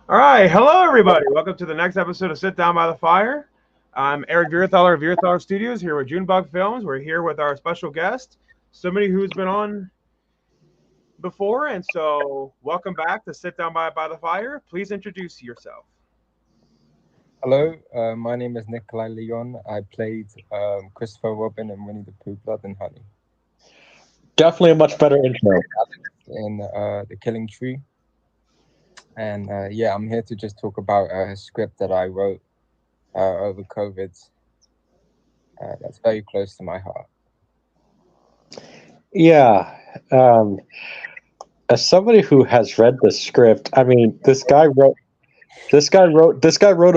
All right, hello everybody. Welcome to the next episode of Sit Down by the Fire. I'm Eric Vierthaler of Vierthaler Studios here with Junebug Films. We're here with our special guest, somebody who's been on before, and so welcome back to Sit Down by the Fire. Please introduce yourself. Hello, my name is Nikolai Leon. I played Christopher Robin in Winnie the Pooh, Blood and Honey Definitely a much better intro. in The Killing Tree. And yeah, I'm here to just talk about a script that I wrote over COVID. That's very close to my heart. Yeah. Um, as somebody who has read the script, I mean, this guy wrote a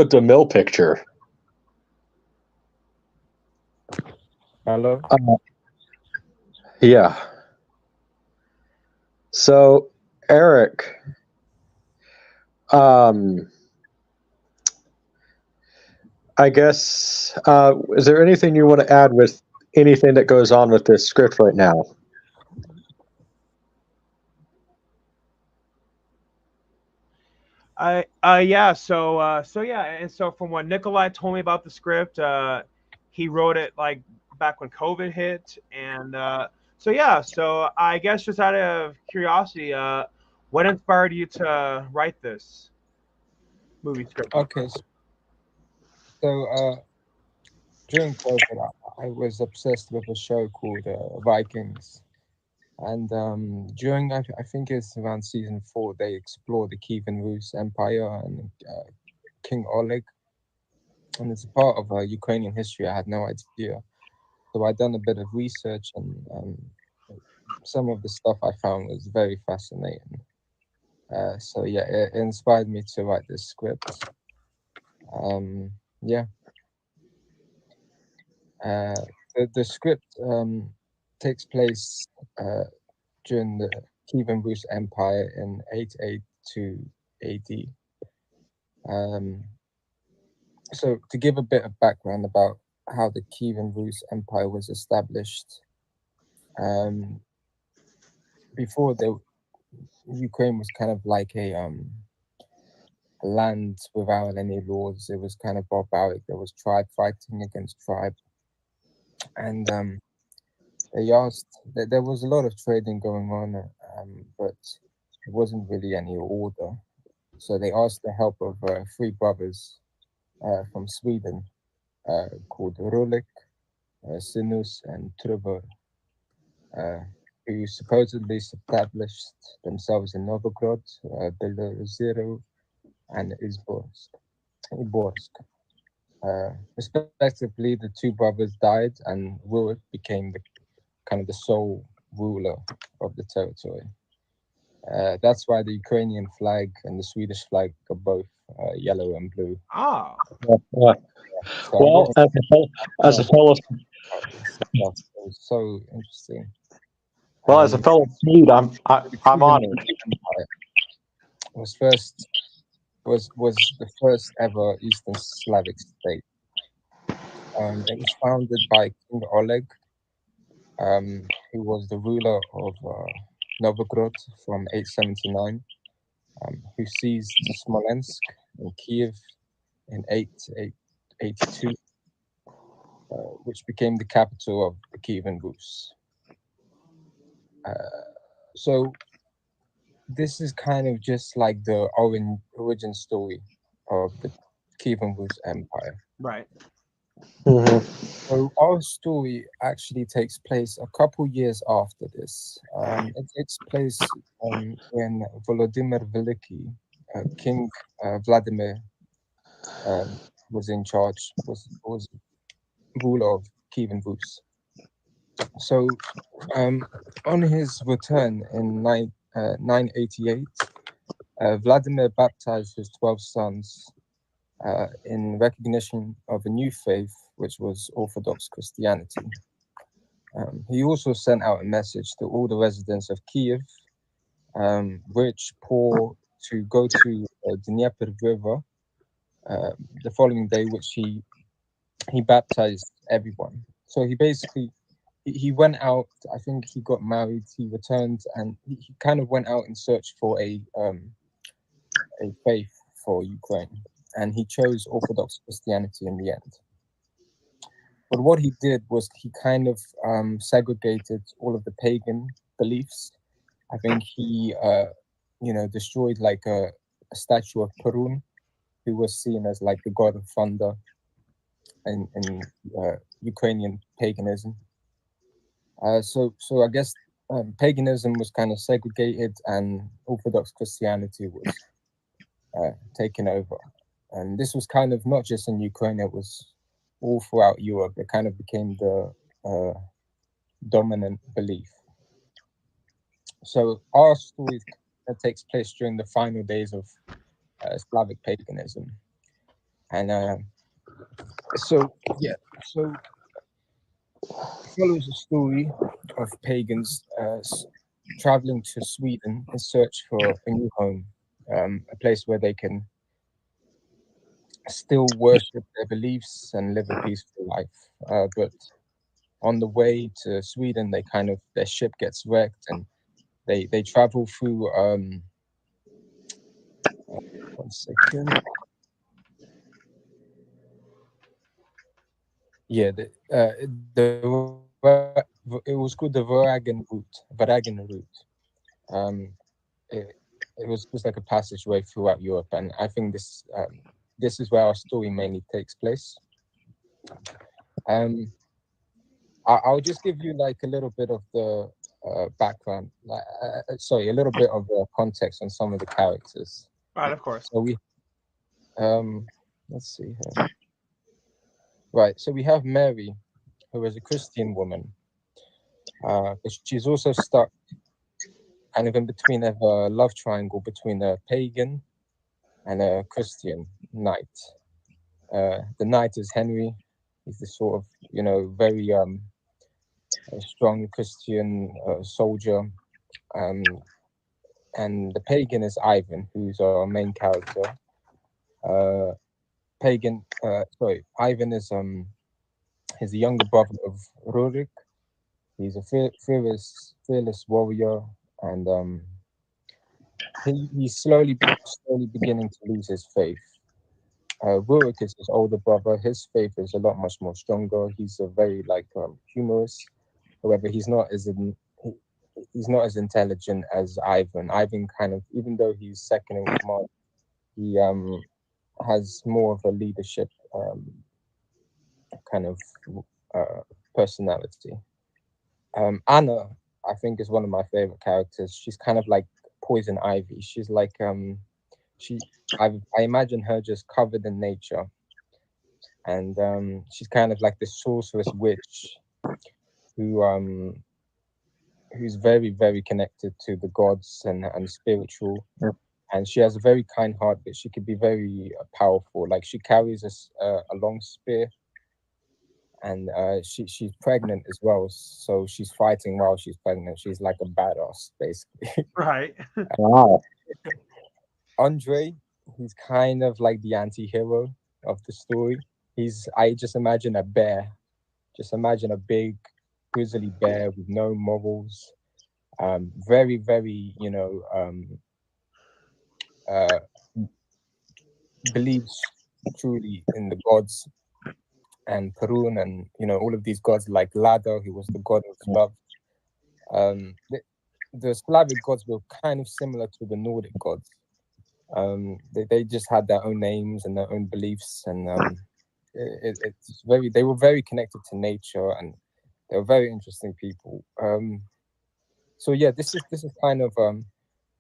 DeMille picture. Hello? Uh, yeah. So, Eric, um, I guess, is there anything you want to add with anything that goes on with this script right now? Yeah, and so from what Nikolai told me about the script, he wrote it like back when COVID hit, and so I guess just out of curiosity, what inspired you to write this movie script? Okay, so during COVID, I was obsessed with a show called Vikings. And I think it's around season 4, they explore the Kievan Rus Empire and King Oleg. And it's a part of Ukrainian history. I had no idea. So I done a bit of research, and some of the stuff I found was very fascinating. So yeah, it inspired me to write this script. Yeah, the script takes place during the Kievan Rus Empire in 882 AD. Um, so to give a bit of background about how the Kievan Rus Empire was established, um, before the Ukraine was kind of like a land without any laws. It was kind of barbaric. There was tribe fighting against tribe, and they asked. There was a lot of trading going on, but there wasn't really any order. So they asked the help of three brothers from Sweden called Rulik, Sinus, and Trevor, uh, who supposedly established themselves in Novgorod, Belozero, and Iborsk. Respectively, the two brothers died, and Rurik became the kind of the sole ruler of the territory. That's why the Ukrainian flag and the Swedish flag are both yellow and blue. Ah, Yeah. So I Well, wrote as a more fellow, about this stuff. It was so interesting. as a And fellow Swede, the I'm Kievan honored. Empire was first was the first ever Eastern Slavic state. It was founded by King Oleg, who was the ruler of Novgorod from 879, who seized Smolensk and Kiev in 882, which became the capital of the Kievan Rus. Uh, so this is kind of just like the origin story of the Kievan Rus Empire. right. Hmm. So our story actually takes place a couple years after this. It takes place when Volodymyr Veliki, King Vladimir, was in charge, was ruler of Kievan Rus. So, on his return in 988, Vladimir baptized his 12 sons in recognition of a new faith, which was Orthodox Christianity. He also sent out a message to all the residents of Kiev, rich, poor, to go to Dnieper River the following day, which he baptized everyone. So he basically he went out. I think he got married. He returned, and he kind of went out in search for a faith for Ukraine, and he chose Orthodox Christianity in the end. But what he did was he kind of segregated all of the pagan beliefs. I think he, destroyed like a statue of Perun, who was seen as like the god of thunder in Ukrainian paganism. So I guess paganism was kind of segregated, and Orthodox Christianity was taken over. And this was kind of not just in Ukraine; it was all throughout Europe. It kind of became the dominant belief. So our story takes place during the final days of Slavic paganism, and so it follows a story of pagans traveling to Sweden in search for a new home, a place where they can still worship their beliefs and live a peaceful life. But on the way to Sweden, their ship gets wrecked, and they travel through. 1 second. Yeah, it was called the Varagan route. Varagan route. Um, it was just like a passageway throughout Europe, and I think this is where our story mainly takes place. I'll just give you like a little bit of the background, a little bit of context on some of the characters. Right, of course. So we, let's see here. Right, so we have Mary, who is a Christian woman, but she's also stuck kind of in between of a love triangle between a pagan and a Christian knight. The knight is Henry. He's the sort of, very strong Christian soldier. And the pagan is Ivan, who's our main character. Ivan is he's the younger brother of Rurik. He's a fearless warrior, and he's slowly beginning to lose his faith. Rurik is his older brother. His faith is a lot much more stronger. He's a very humorous. However, he's not as intelligent as Ivan. Ivan kind of, even though he's second in command, he has more of a leadership kind of personality. Anna, I think, is one of my favorite characters. She's kind of like Poison Ivy. She's like I imagine her just covered in nature, and she's kind of like this sorceress witch who's very, very connected to the gods and spiritual. And she has a very kind heart, but she could be very powerful. Like she carries a long spear, and she's pregnant as well. So she's fighting while she's pregnant. She's like a badass, basically. Right. Wow. Andre, he's kind of like the anti-hero of the story. I just imagine a bear. Just imagine a big grizzly bear with no morals. Very, very, believes truly in the gods and Perun, and all of these gods like Lada, who was the god of love. The Slavic gods were kind of similar to the Nordic gods. They just had their own names and their own beliefs, and they were very connected to nature, and they were very interesting people. So yeah, this is kind of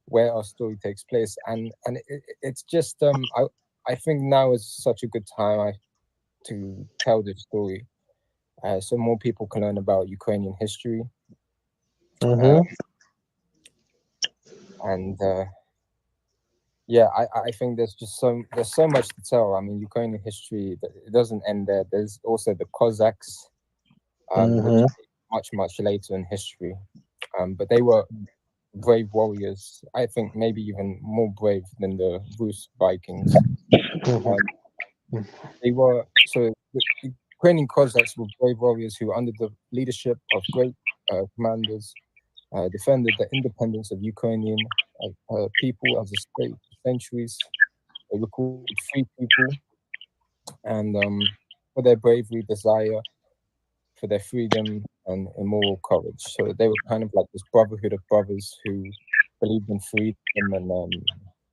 where our story takes place, and it's just I think now is such a good time to tell this story, so more people can learn about Ukrainian history. And yeah, I think there's so much to tell. I mean, Ukrainian history, it doesn't end there. There's also the Cossacks, which much later in history, but they were brave warriors. I think maybe even more brave than the Rus Vikings. They were the Ukrainian Cossacks were brave warriors who, under the leadership of great commanders, defended the independence of Ukrainian people as a state for centuries. They were called free people, and for their bravery, desire, for their freedom and moral courage. So they were kind of like this brotherhood of brothers who believed in freedom, and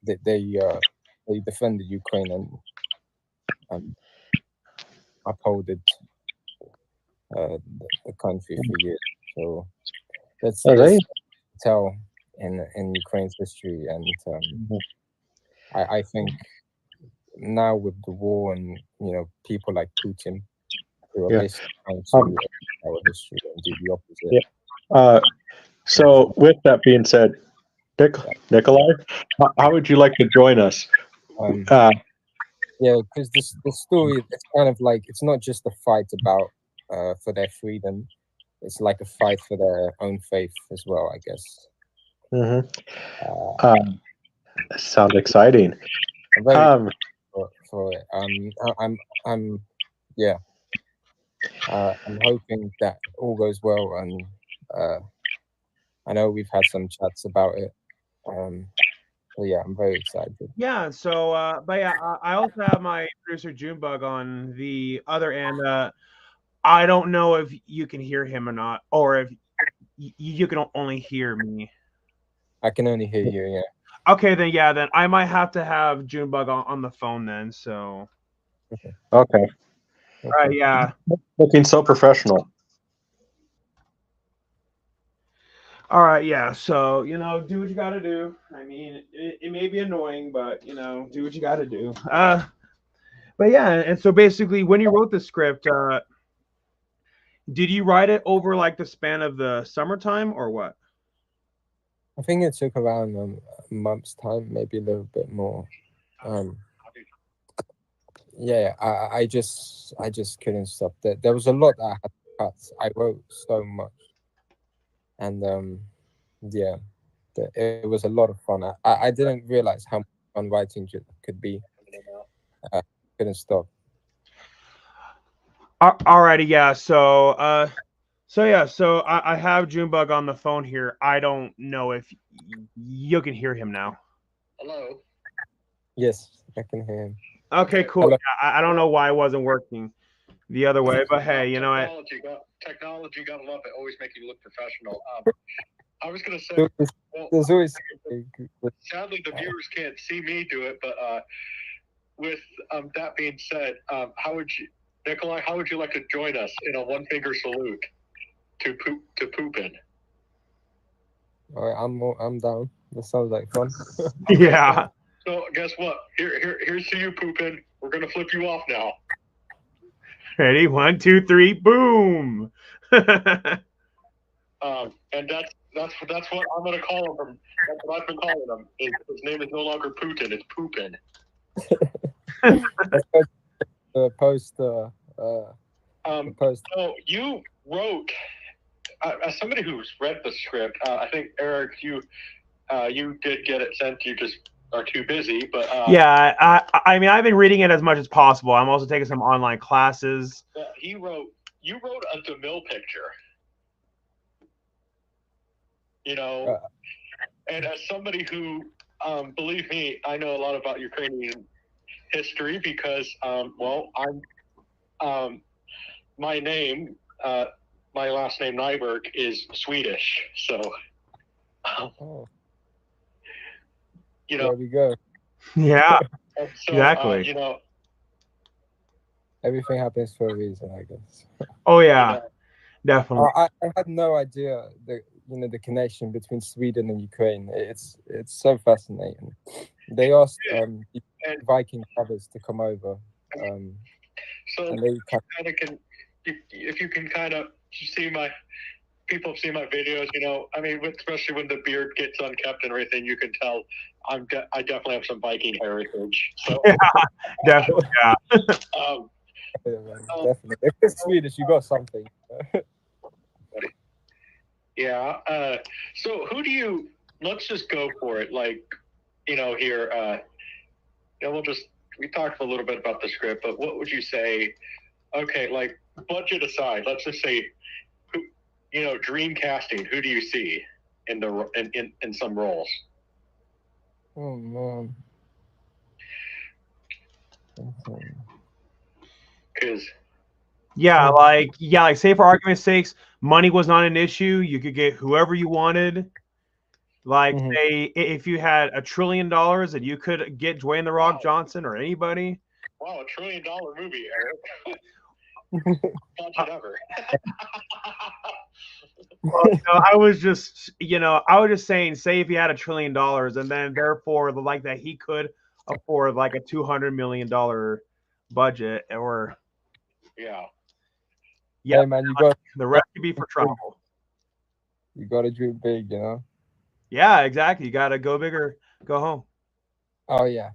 they defended Ukraine and upholded the country for years. So that's tell in Ukraine's history, and I think now with the war and people like Putin who are basically trying to our history and do the opposite. So with that being said, Nikolai, how would you like to join us? Yeah, because the story, it's kind of like, it's not just a fight about for their freedom. It's like a fight for their own faith as well, I guess. That sounds exciting. I'm very for it. I'm hoping that all goes well, and I know we've had some chats about it. So yeah, I'm very excited. Yeah. So, but yeah, I also have my producer Junebug on the other end. I don't know if you can hear him or not, or if you can only hear me. I can only hear you. Yeah. Okay, then I might have to have Junebug on the phone then. So. Okay. All right. Yeah. Looking so professional. All right, yeah. So do what you got to do. I mean, it may be annoying, but do what you got to do. But yeah, and so basically, when you wrote the script, did you write it over like the span of the summertime or what? I think it took around a month's time, maybe a little bit more. Yeah, I just couldn't stop. There was a lot that I had to cut. I wrote so much, and yeah, it was a lot of fun. I didn't realize how much fun writing could be. Couldn't stop. Alrighty, yeah. So I have Junebug on the phone here. I don't know if you can hear him now. Hello. Yes, I can hear him. Okay, cool. Yeah, I don't know why it wasn't working the other way, but hey, technology, gotta love it. Always make you look professional. I was gonna say, there's always. Sadly, the viewers can't see me do it, but with that being said, Nikolai, how would you like to join us in a one-finger salute to Poopin? All right, I'm down. That sounds like fun. Okay, yeah. So guess what? Here's to you, Poopin. We're gonna flip you off now. Ready? 1, 2, 3, boom. And that's what I'm gonna call him from. That's what I've been calling him. His name is no longer Putin. It's Poopin. The post. So you wrote, as somebody who's read the script, I think Eric, you did get it sent. You just are too busy, but yeah, I mean, I've been reading it as much as possible. I'm also taking some online classes. You wrote a DeMille picture, and as somebody who, believe me, I know a lot about Ukrainian history because, my name, my last name Nyberg is Swedish, so. There we go. Yeah, so, exactly. Everything happens for a reason, I guess. Oh yeah, definitely. I had no idea the connection between Sweden and Ukraine. It's so fascinating. They asked Viking brothers to come over. So and they if you can kind of see people have seen my videos, I mean, especially when the beard gets unkept and everything, you can tell I definitely have some Viking heritage. So yeah, definitely, yeah. Definitely. If it's Swedish, you got something. Yeah. So let's just go for it. Like, here, we talked a little bit about the script, but what would you say? Okay, like budget aside, let's just say, dream casting. Who do you see in some roles? Oh man. Because Yeah, like say for argument's sakes, money was not an issue. You could get whoever you wanted. Like Mhm. say if you had $1 trillion and you could get Dwayne the Rock Johnson or anybody. wow, $1 trillion movie, Eric. Budget ever. Well, I was just saying, say if he had $1 trillion and then therefore like that he could afford like a $200 million budget or Yeah. Hey man, the rest could be for travel. you gotta dream big, you know. Yeah, exactly. You gotta go big or go home. Oh yeah.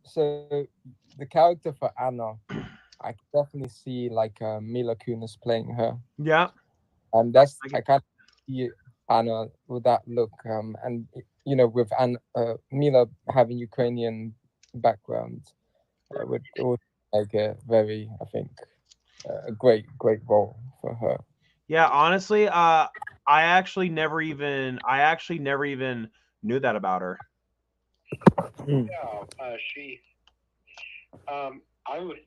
So the character for Anna, I can definitely see like Mila Kunis playing her. Yeah. And I can't see Anna with that look. And you know, with Mila having Ukrainian background, it would like a very, I think, a great role for her. Yeah, honestly, I actually never even knew that about her. Yeah, she. I would,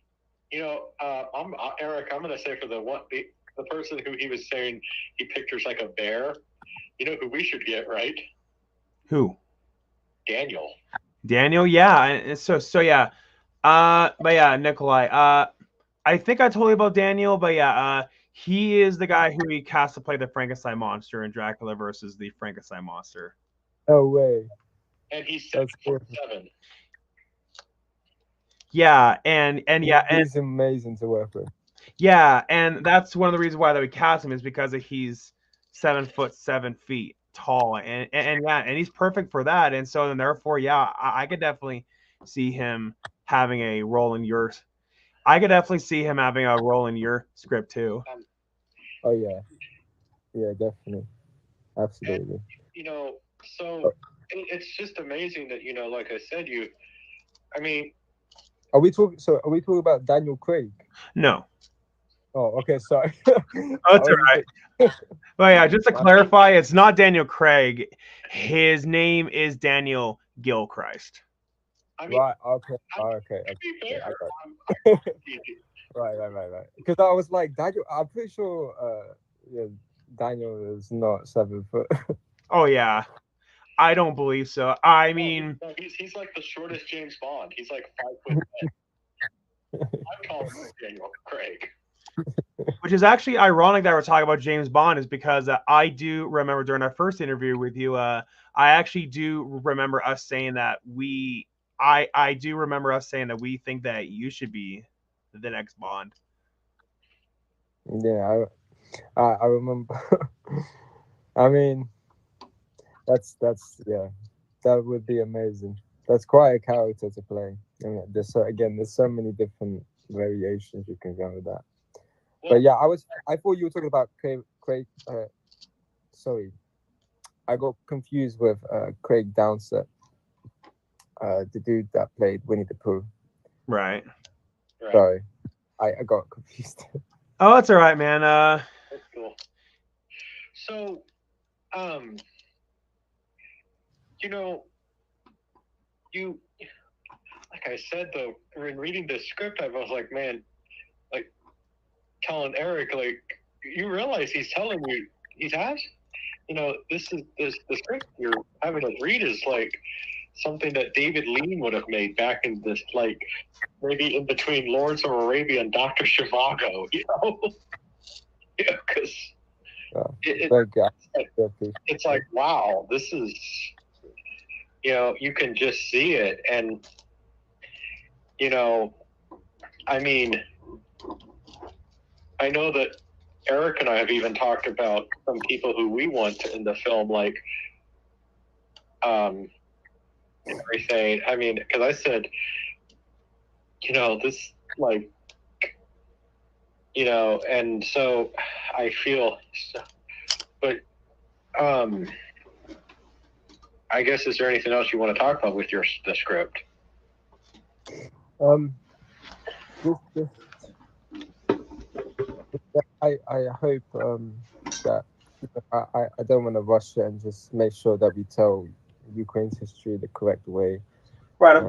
I'm Eric. I'm gonna say for the person who he was saying he pictures like a bear. You know who we should get, right? Who? Daniel. Daniel, yeah. And so yeah. But yeah, Nikolai. I think I told you about Daniel, but yeah, he is the guy who he cast to play the Frankenstein monster in Dracula versus the Frankenstein monster. No way. And he's 7'7". Yeah, and yeah, and he's amazing to work with. Yeah, and that's one of the reasons why that we cast him is because he's 7'7" tall, and yeah, and he's perfect for that. And so then therefore, yeah, I could definitely see him having a role in yours. I could definitely see him having a role in your script too. Oh yeah, definitely, absolutely. And, so it's just amazing that like I said, I mean, are we talking about Daniel Craig? No. Oh, okay, sorry. Oh, that's all right. But yeah, just to clarify, it's not Daniel Craig. His name is Daniel Gilchrist. I mean, right. Okay. Right. Because I was like, Daniel. I'm pretty sure. Daniel is not 7 foot. Oh yeah, I don't believe so. I mean, he's like the shortest James Bond. He's like 5'10". I'm calling him Daniel Craig. Which is actually ironic that we're talking about James Bond, is because I do remember during our first interview with you, I actually do remember us saying that I do remember us saying that we think that you should be the next Bond. Yeah, I remember. I mean, that's yeah, that would be amazing. That's quite a character to play. And there's so many different variations you can go with that. But yeah, I thought you were talking about Craig. Sorry, I got confused with Craig Downsett, the dude that played Winnie the Pooh. Right. Sorry, I got confused. Oh, that's all right, man. That's cool. So, you like I said though, in reading the script, I was like, man, like telling Eric, like, you realize he's telling you he has, this the script you're having us read is like something that David Lean would have made back in this, like maybe in between Lawrence of Arabia and Dr. Zhivago, because it's like, wow, this is, you can just see it. And, I mean, I know that Eric and I have even talked about some people who we want in the film, like, everything. I mean, because I said, this, like, and so I feel, but, I guess, is there anything else you want to talk about with the script? I hope that I don't want to rush it and just make sure that we tell Ukraine's history the correct way. Right.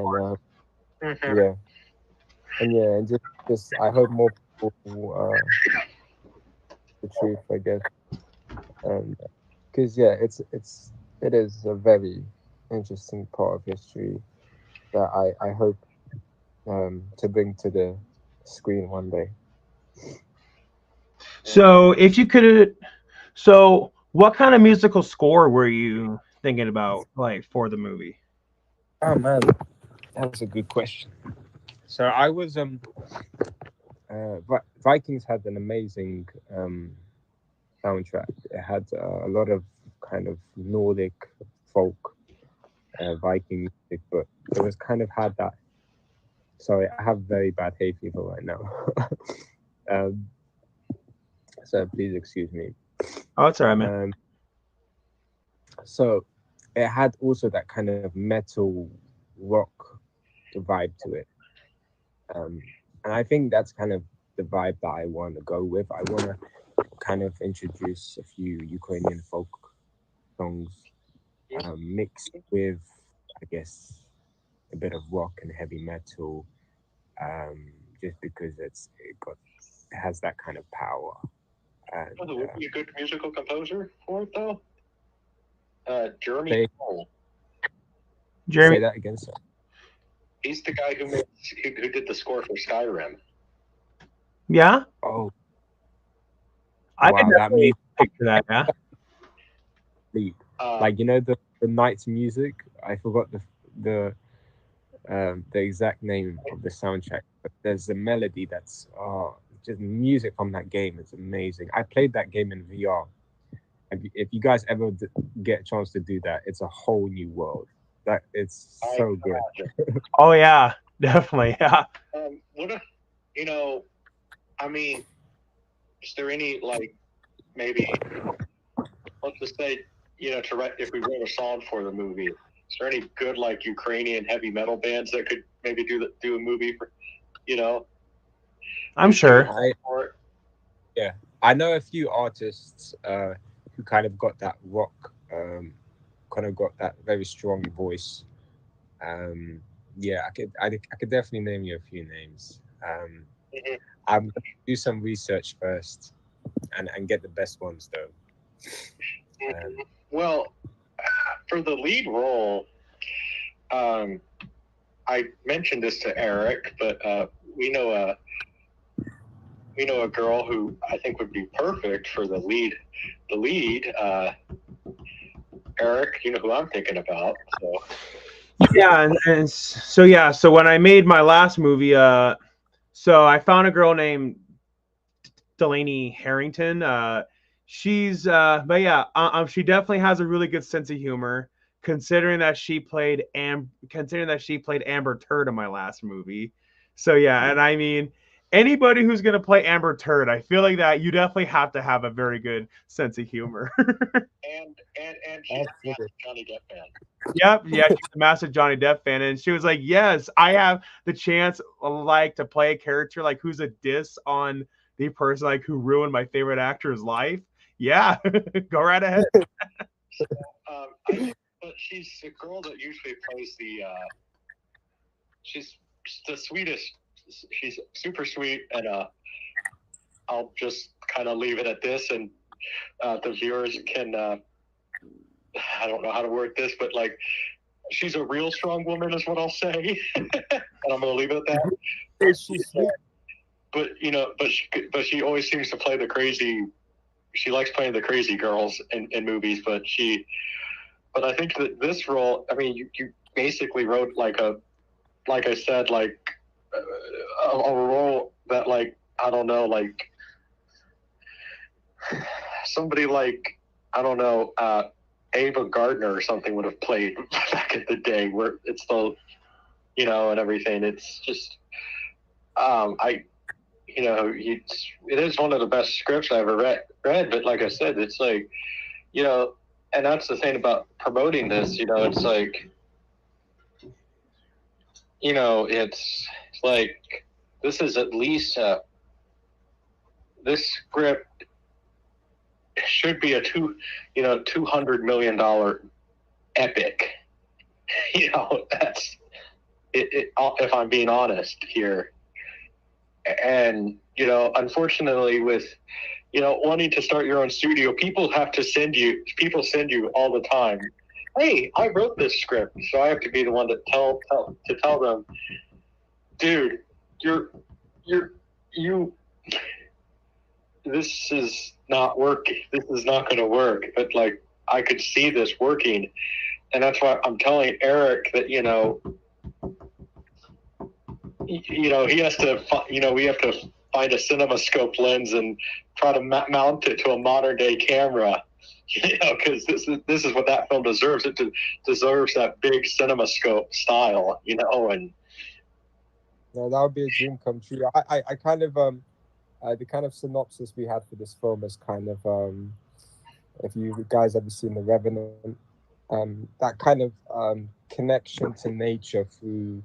Yeah. yeah, and just I hope more people the truth, I guess. Because yeah, it is a very interesting part of history that I hope to bring to the screen one day. So if you could, so what kind of musical score were you thinking about, like for the movie? Oh man, that's a good question. So I was Vikings had an amazing soundtrack. It had a lot of kind of Nordic folk Viking music, but it was kind of had that. Sorry, I have very bad hay fever right now. um, so please excuse me. Oh, it's all right, man. So it had also that kind of metal rock vibe to it. And I think that's kind of the vibe that I want to go with. I want to kind of introduce a few Ukrainian folk songs mixed with, I guess, a bit of rock and heavy metal, just because it has that kind of power. And, Who would be a good musical composer for it, though? Jeremy Say Cole. Jeremy, that again, sir. He's the guy who did the score for Skyrim. yeah, Oh, I wow, could that definitely picture that. Yeah, music, like you know the Knight's music. I forgot the exact name of the soundtrack, but there's a melody that's just music from that game is amazing. I played that game in VR. If you guys ever get a chance to do that, it's a whole new world. That it's so good. oh yeah, definitely. Yeah. What if, you know, I mean, is there any, like, maybe, let's just say, you know, to write, if we wrote a song for the movie, is there any good, like, Ukrainian heavy metal bands that could maybe do a movie for, you know? I'm sure. Yeah, I know a few artists who kind of got that rock, kind of got that very strong voice. Yeah, I could definitely name you a few names. I'm gonna do some research first and get the best ones though. Well, for the lead role, I mentioned this to Eric, but we know a girl who I think would be perfect for the lead. Eric, you know who I'm thinking about. So. Yeah, and so when I made my last movie, so I found a girl named Delaney Harrington. She's but yeah, she definitely has a really good sense of humor, considering that she played Amber Turd in my last movie. So yeah, and I mean, anybody who's gonna play Amber Turd, I feel like that you definitely have to have a very good sense of humor. and she's a massive Johnny Depp fan. Yep, yeah, she's a massive Johnny Depp fan, and she was like, "Yes, I have the chance, like, to play a character like who's a diss on the person like who ruined my favorite actor's life." Yeah, go right ahead. But she's the girl that usually plays she's the sweetest. She's super sweet, and I'll just kind of leave it at this, and the viewers can. I don't know how to word this, but like, she's a real strong woman, is what I'll say, and I'm gonna leave it at that. But you know, but she always seems to play the crazy. She likes playing the crazy girls in movies, but I think that this role, I mean, you basically wrote like I said, like a role that, like, I don't know, like somebody like, I don't know, Ava Gardner or something would have played back in the day, where it's the, you know, and everything. It's just, you know, it is one of the best scripts I ever read, but like I said, it's like, you know, and that's the thing about promoting this, you know, it's like, you know, it's like, this is at least, this script should be a $200 million epic. You know, that's it, if I'm being honest here. and unfortunately, with wanting to start your own studio, people send you all the time. Hey, I wrote this script, so I have to be the one to tell them, dude, you this is not working. This is not going to work. But like, I could see this working, and that's why I'm telling Eric that he has to. We have to find a CinemaScope lens and try to mount it to a modern day camera. Because this is what that film deserves. It deserves that big CinemaScope style. And No, that would be a dream come true. I kind of the kind of synopsis we had for this film is kind of if you guys ever seen The Revenant, that kind of connection to nature through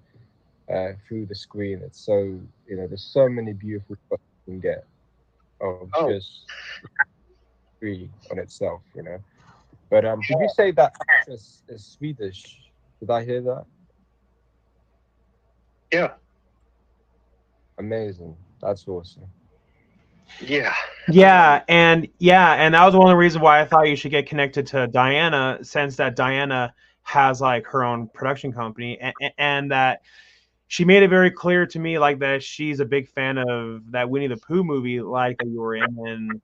the screen. It's so there's so many beautiful shots you can get of just free on itself. But did you say that actress is Swedish? Did I hear that? Yeah. Amazing. That's awesome. Yeah. And that was one of the reasons why I thought you should get connected to Diana, since that Diana has like her own production company, and that she made it very clear to me like that she's a big fan of that Winnie the Pooh movie like that you were in, and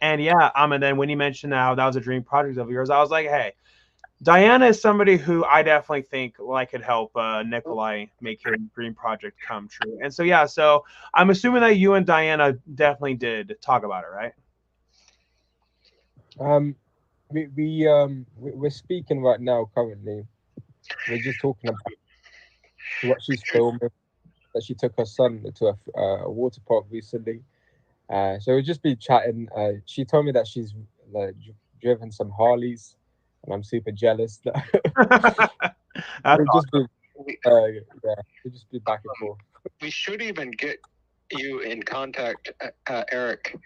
and then when you mentioned how that was a dream project of yours, I was like, hey, Diana is somebody who I definitely think could help Nikolai make his dream project come true. And so I'm assuming that you and Diana definitely did talk about it, right? We're speaking right now currently. We're just talking about what she's filming. That she took her son to a water park recently. So we'll just be chatting. She told me that she's driven some Harleys, and I'm super jealous. That's awesome. We'll just be back and forth. We should even get you in contact, Eric,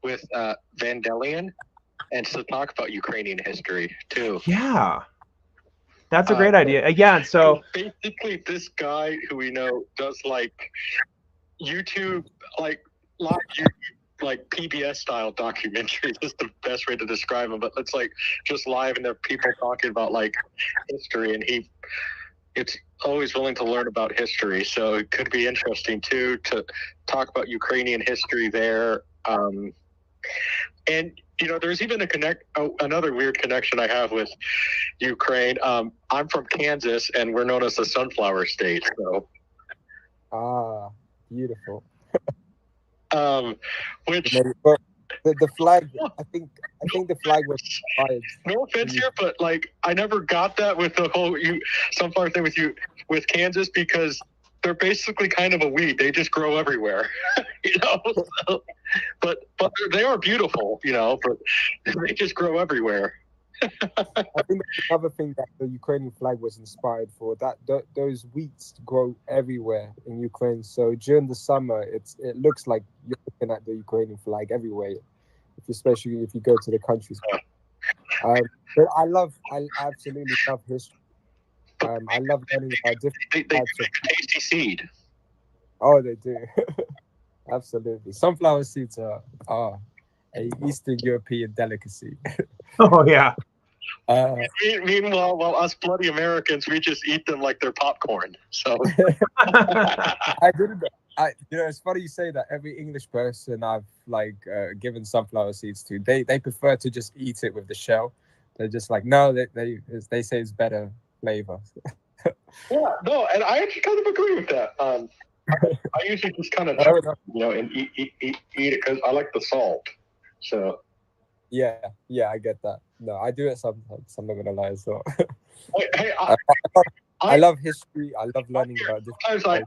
with Vandelian, and to talk about Ukrainian history too. Yeah, that's a great idea. Again, so basically, this guy who we know does YouTube, live YouTube, PBS style documentaries. Is the best way to describe him. But it's just live, and there are people talking about history, and it's always willing to learn about history. So it could be interesting too to talk about Ukrainian history there. And there's even another weird connection I have with Ukraine. I'm from Kansas, and we're known as the sunflower state. So, beautiful. Which the flag, I think the flag was inspired. No offense here, but I never got that with the whole sunflower thing with Kansas, because they're basically kind of a weed. They just grow everywhere, So, but they are beautiful, but they just grow everywhere. I think another thing that the Ukrainian flag was inspired for, that those wheats grow everywhere in Ukraine. So during the summer, it looks like you're looking at the Ukrainian flag everywhere, especially if you go to the countryside. But I absolutely love history. I love learning about different types of tasty seed. Oh, they do. Absolutely. Sunflower seeds are an Eastern European delicacy. Oh yeah. Meanwhile, while us bloody Americans, we just eat them like they're popcorn. So I didn't. It's funny you say that. Every English person I've given sunflower seeds to, they prefer to just eat it with the shell. They're just no, they say it's better flavor. Yeah, no, and I actually kind of agree with that. I usually just kind of and eat it because I like the salt. So yeah, I get that. No, I do it sometimes. I'm not gonna lie as well. Hey, I love history. I love learning about this. Sometimes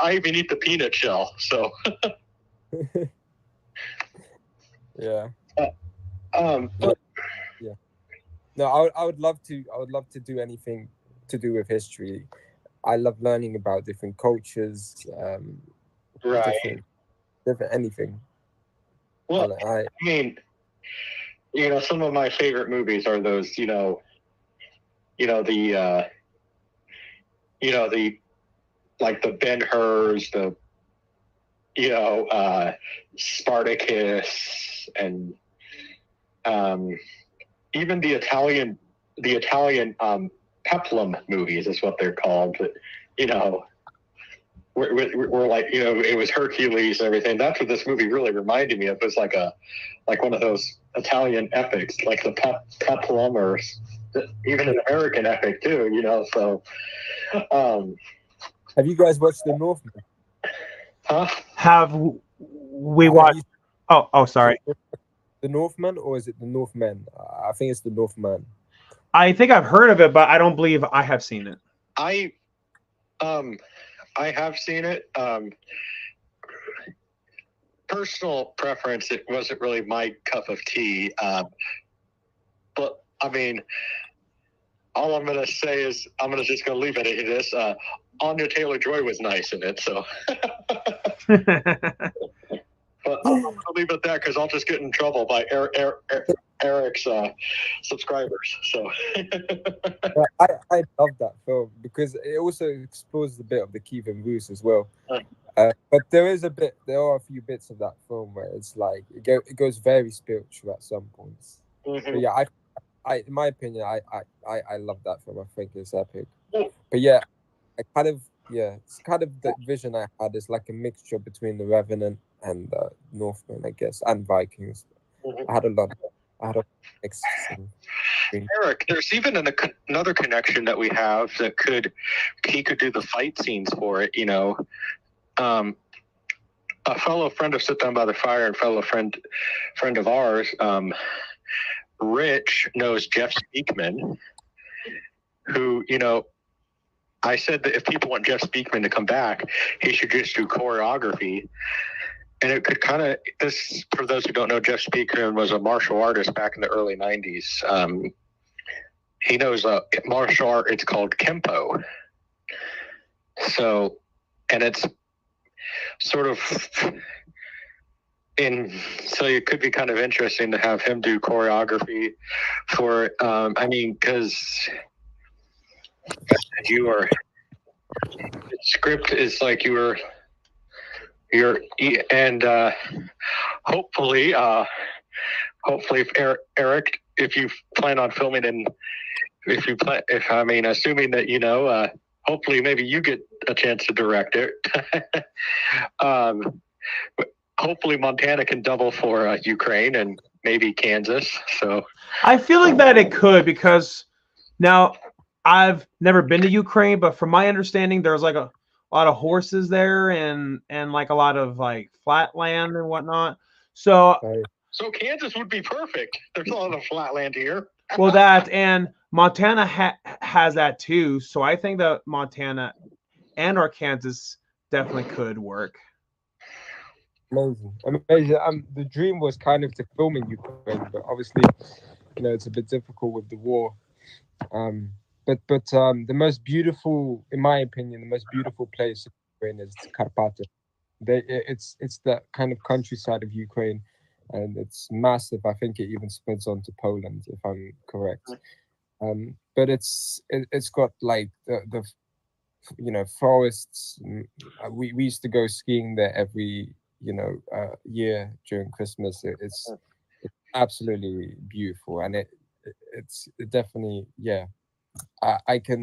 I even eat the peanut shell. So yeah. But yeah. No, I would love to do anything to do with history. I love learning about different cultures. Right. Different anything. Well, I mean, some of my favorite movies are those, the Ben-Hurs, Spartacus, and even the Italian peplum movies is what they're called. But, we're like, it was Hercules and everything. That's what this movie really reminded me of. It was like one of those Italian epics, like the peplum, or even an American epic too. So. Have you guys watched The Northman? Huh? Have we watched? Oh, sorry. The Northman, or is it The Northman? I think it's The Northman. I think I've heard of it, but I don't believe I have seen it. I have seen it. Personal preference, it wasn't really my cup of tea. But I mean, all I'm gonna say is I'm just gonna leave it at this. Anya Taylor-Joy was nice in it, so. But I'll leave it at that because I'll just get in trouble by Eric's subscribers. So. I love that film because it also explores a bit of the Kevin Roos as well. But there are a few bits of that film where it's like it goes very spiritual at some points. Mm-hmm. But yeah, I in my opinion, I love that film. I think it's epic. But yeah, it's kind of the vision I had is like a mixture between The Revenant and Northman, I guess, and Vikings. Mm-hmm. I had a mix. Eric, there's even another connection that we have that he could do the fight scenes for it. A fellow friend of Sit Down by the Fire and fellow friend of ours, Rich, knows Jeff Speakman, who, I said that if people want Jeff Speakman to come back, he should just do choreography. And it could this, for those who don't know, Jeff Speakman was a martial artist back in the early 90s. He knows martial art, it's called Kempo. So, and it's sort of so it could be kind of interesting to have him do choreography for because the script is like you're and hopefully if Eric, if you plan on filming assuming that hopefully maybe you get a chance to direct it. Hopefully Montana can double for Ukraine and maybe Kansas. So I feel like that it could, because now I've never been to Ukraine, but from my understanding, there's like a lot of horses there and like a lot of like flat land and whatnot. So Kansas would be perfect. There's a lot of flat land here. Well, that and Montana has that too. So I think that Montana and Kansas definitely could work. Amazing. The dream was kind of to film in Ukraine, but obviously, it's a bit difficult with the war. But the most beautiful, in my opinion, the most beautiful place in Ukraine is Karpaty. It's the kind of countryside of Ukraine, and it's massive. I think it even spreads onto Poland, if I'm correct. But it's got like the forests. We used to go skiing there every year during Christmas. It's absolutely beautiful, and it's definitely I can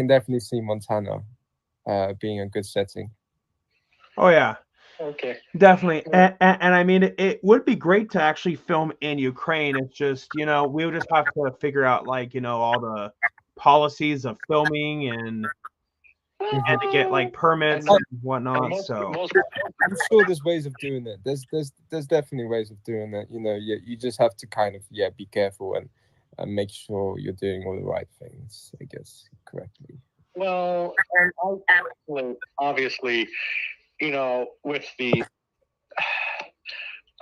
definitely see Montana being a good setting. Oh yeah. Okay. Definitely. And I mean, it would be great to actually film in Ukraine. It's just, we would just have to figure out like, all the policies of filming and to get like permits and whatnot. So I'm sure there's ways of doing it. There's definitely ways of doing it. You just have to kind of be careful and make sure you're doing all the right things, I guess, correctly. Well, obviously, with the,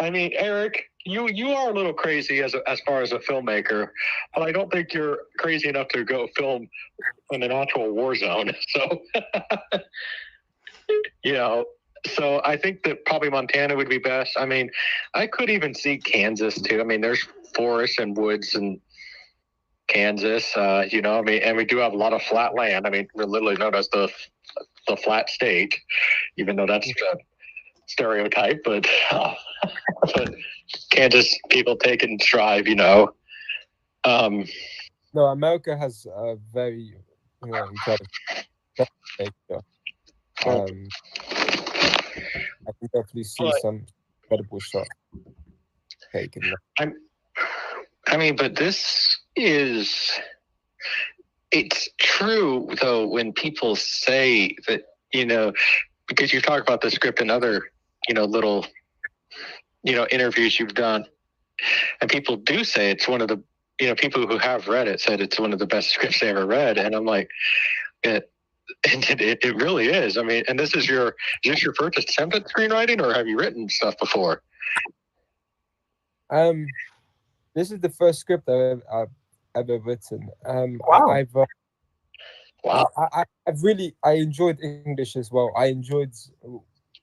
Eric, you are a little crazy as far as a filmmaker, but I don't think you're crazy enough to go film in an actual war zone. So, so I think that probably Montana would be best. I could even see Kansas too. There's forests and woods and Kansas, and we do have a lot of flat land. We're literally known as the flat state, even though that's stereotype, but can't just people take it and strive, Um, No, America has a very, incredible nature. I can definitely see But- some incredible shots taken. I mean, but it's true though when people say that, because you talk about the script in other, little, interviews you've done, and people do say it's one of the, people who have read it said it's one of the best scripts they ever read, and I'm like, it really is. I mean, and is this your first attempt at screenwriting, or have you written stuff before? This is the first script I've ever written. Wow. Wow. I enjoyed English as well. I enjoyed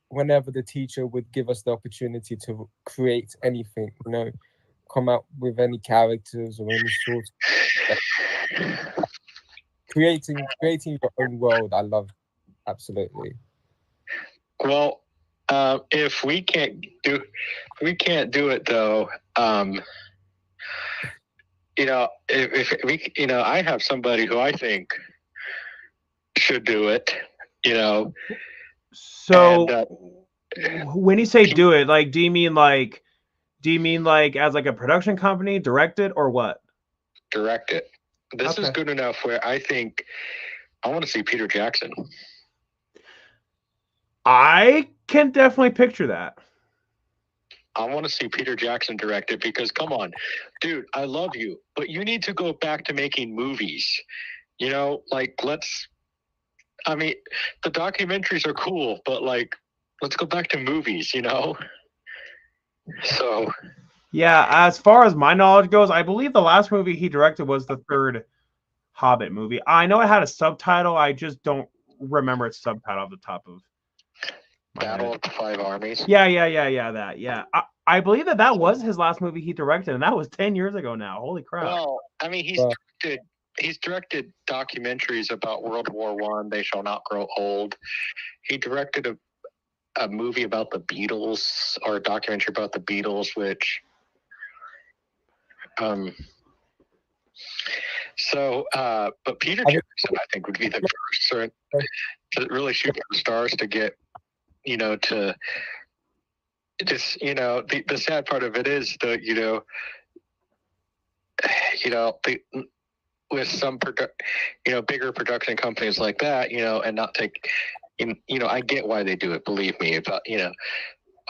whenever the teacher would give us the opportunity to create anything, come out with any characters or any sort of creating your own world. I love absolutely. Well, if we can't do it though, if we, I have somebody who I think should do it, So when you say do it, like, do you mean like as like a production company, direct it, or what? Direct it. This is Okay. good enough where I think I want to see Peter Jackson. I can definitely picture that. I want to see Peter Jackson direct it because, come on, dude, I love you, but you need to go back to making movies. I mean, the documentaries are cool, but let's go back to movies, So, Yeah, as far as my knowledge goes, I believe the last movie he directed was the third Hobbit movie. I know it had a subtitle. I just don't remember its subtitle off the top of my Battle head. of the Five Armies. Yeah, that. Yeah. I believe that was his last movie he directed, and that was 10 years ago now. Holy crap. Well, I mean, he's directed documentaries about World War I, They Shall Not Grow Old. He directed a movie about the Beatles, or a documentary about the Beatles, which but Peter Jackson, I think, would be the person to really shoot for the stars to get, to just, the sad part of it is that, with some bigger production companies like that, and not take, I get why they do it, believe me, but,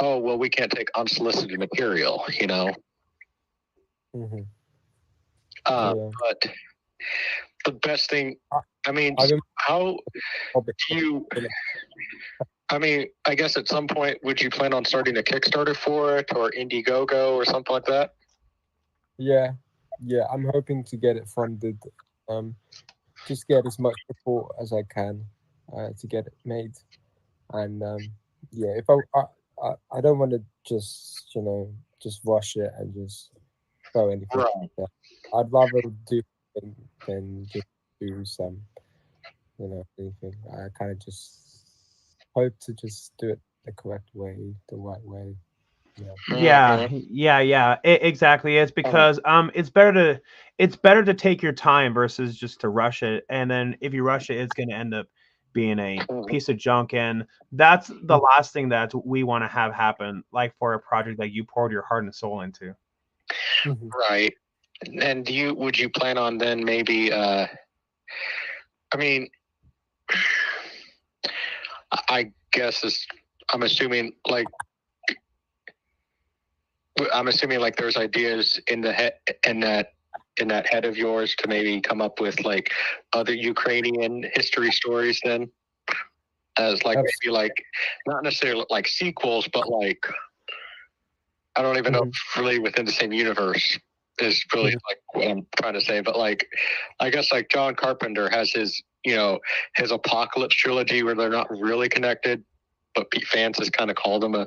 oh, well, we can't take unsolicited material, Mm-hmm. But the best thing, I mean, how do you, I mean, I guess at some point, would you plan on starting a Kickstarter for it, or Indiegogo or something like that? Yeah, I'm hoping to get it funded. Just get as much support as I can to get it made. And if I don't want to just rush it and just throw anything like that. I'd rather do than just do some, anything. I kind of just hope to just do it the correct way, the right way. Yeah. Exactly. It's because it's better to take your time versus just to rush it. And then if you rush it, it's going to end up being a piece of junk. And that's the last thing that we want to have happen, like for a project that you poured your heart and soul into. Right. And would you plan on then maybe, I mean, I guess I'm assuming like there's ideas in the head, in that head of yours, to maybe come up with like other Ukrainian history stories then, as like maybe like not necessarily like sequels, but like I don't even know if really within the same universe is really like what I'm trying to say, but like I guess like John Carpenter has his his Apocalypse trilogy where they're not really connected, but fans has kind of called them a